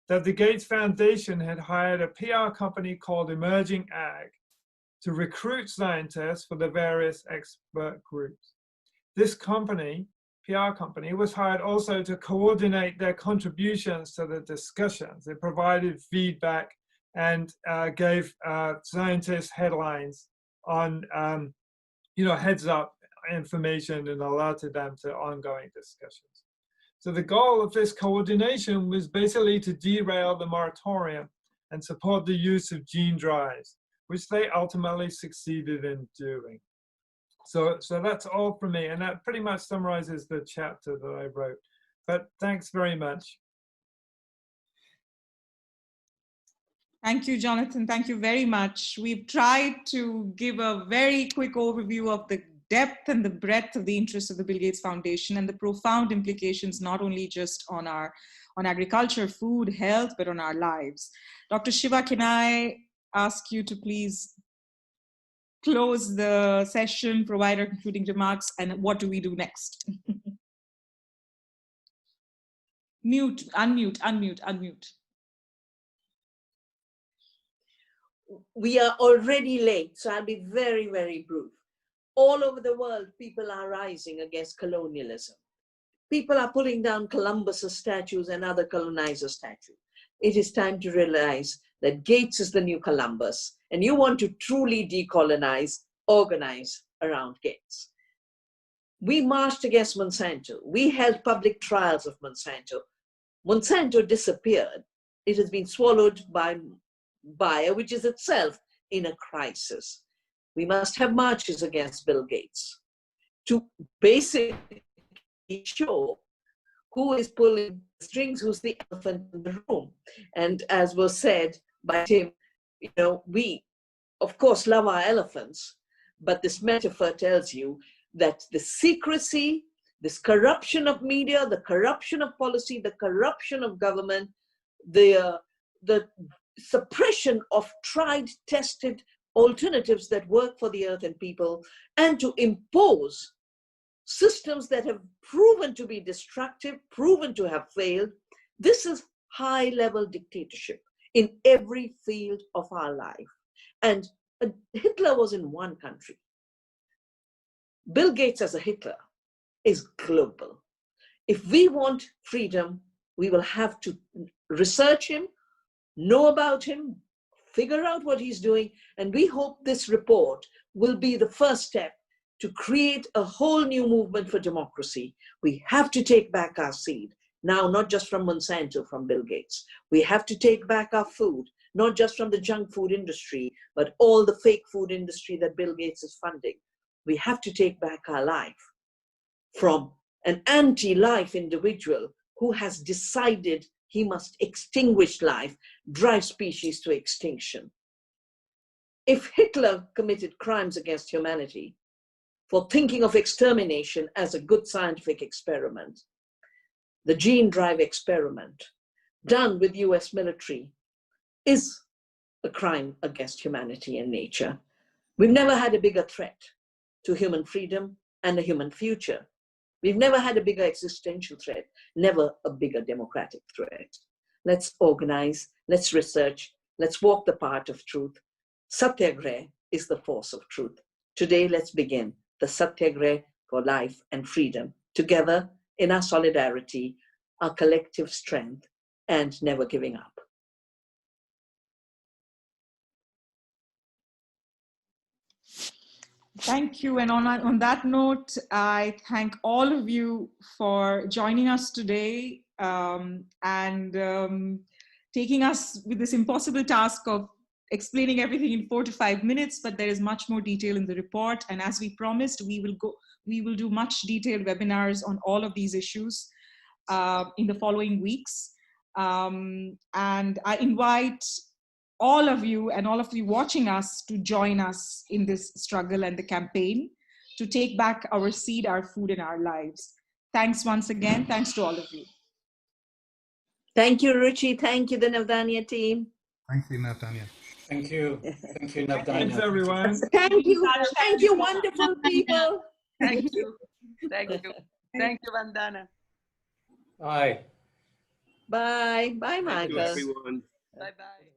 [SPEAKER 17] that the Gates Foundation had hired a PR company called Emerging Ag to recruit scientists for the various expert groups. This company, PR company, was hired also to coordinate their contributions to the discussions. It provided feedback and gave scientists headlines on, heads up information and alerted them to ongoing discussions. So the goal of this coordination was basically to derail the moratorium and support the use of gene drives, which they ultimately succeeded in doing. So that's all from me, and that pretty much summarizes the chapter that I wrote. But thanks very much.
[SPEAKER 1] Thank you, Jonathan. Thank you very much. We've tried to give a very quick overview of the depth and the breadth of the interests of the Bill Gates Foundation and the profound implications, not only just on agriculture, food, health, but on our lives. Dr. Shiva, can I ask you to please close the session, provide our concluding remarks, and what do we do next? Unmute.
[SPEAKER 2] We are already late, so I'll be very, very brief. All over the world, people are rising against colonialism. People are pulling down Columbus's statues and other colonizer statues. It is time to realize that Gates is the new Columbus, and you want to truly decolonize, organize around Gates. We marched against Monsanto. We held public trials of Monsanto. Monsanto disappeared. It has been swallowed by Bayer, which is itself in a crisis. We must have marches against Bill Gates to basically show who is pulling the strings, who's the elephant in the room. And as was said by Tim, we, of course, love our elephants, but this metaphor tells you that the secrecy, this corruption of media, the corruption of policy, the corruption of government, the suppression of tried, tested alternatives that work for the earth and people, and to impose systems that have proven to be destructive, proven to have failed. This is high-level dictatorship in every field of our life. And Hitler was in one country. Bill Gates as a Hitler is global. If we want freedom, we will have to research him, know about him, figure out what he's doing, and we hope this report will be the first step to create a whole new movement for democracy. We have to take back our seed, now not just from Monsanto, from Bill Gates. We have to take back our food, not just from the junk food industry, but all the fake food industry that Bill Gates is funding. We have to take back our life from an anti-life individual who has decided he must extinguish life, drive species to extinction. If Hitler committed crimes against humanity for thinking of extermination as a good scientific experiment, the gene drive experiment done with US military is a crime against humanity and nature. We've never had a bigger threat to human freedom and a human future. We've never had a bigger existential threat, never a bigger democratic threat. Let's organize, let's research, let's walk the path of truth. Satyagraha is the force of truth. Today, let's begin the Satyagraha for life and freedom. Together, in our solidarity, our collective strength, and never giving up.
[SPEAKER 1] Thank you. And on that note, I thank all of you for joining us today and taking us with this impossible task of explaining everything in 4 to 5 minutes, but there is much more detail in the report. And as we promised, we will do much detailed webinars on all of these issues in the following weeks. And I invite all of you and all of you watching us to join us in this struggle and the campaign to take back our seed, our food, and our lives. Thanks once again. Thanks to all of you.
[SPEAKER 2] Thank you, Ruchi. Thank you, the Navdanya team.
[SPEAKER 15] Thank you, Navdanya.
[SPEAKER 5] Thank you. Thank you, Navdanya.
[SPEAKER 17] Thanks, everyone.
[SPEAKER 2] Thank you, wonderful people.
[SPEAKER 13] Thank you. Thank you. Thank you, Vandana.
[SPEAKER 5] Bye.
[SPEAKER 2] Bye. Bye, Michael.
[SPEAKER 11] Thank you, everyone.
[SPEAKER 13] Bye-bye.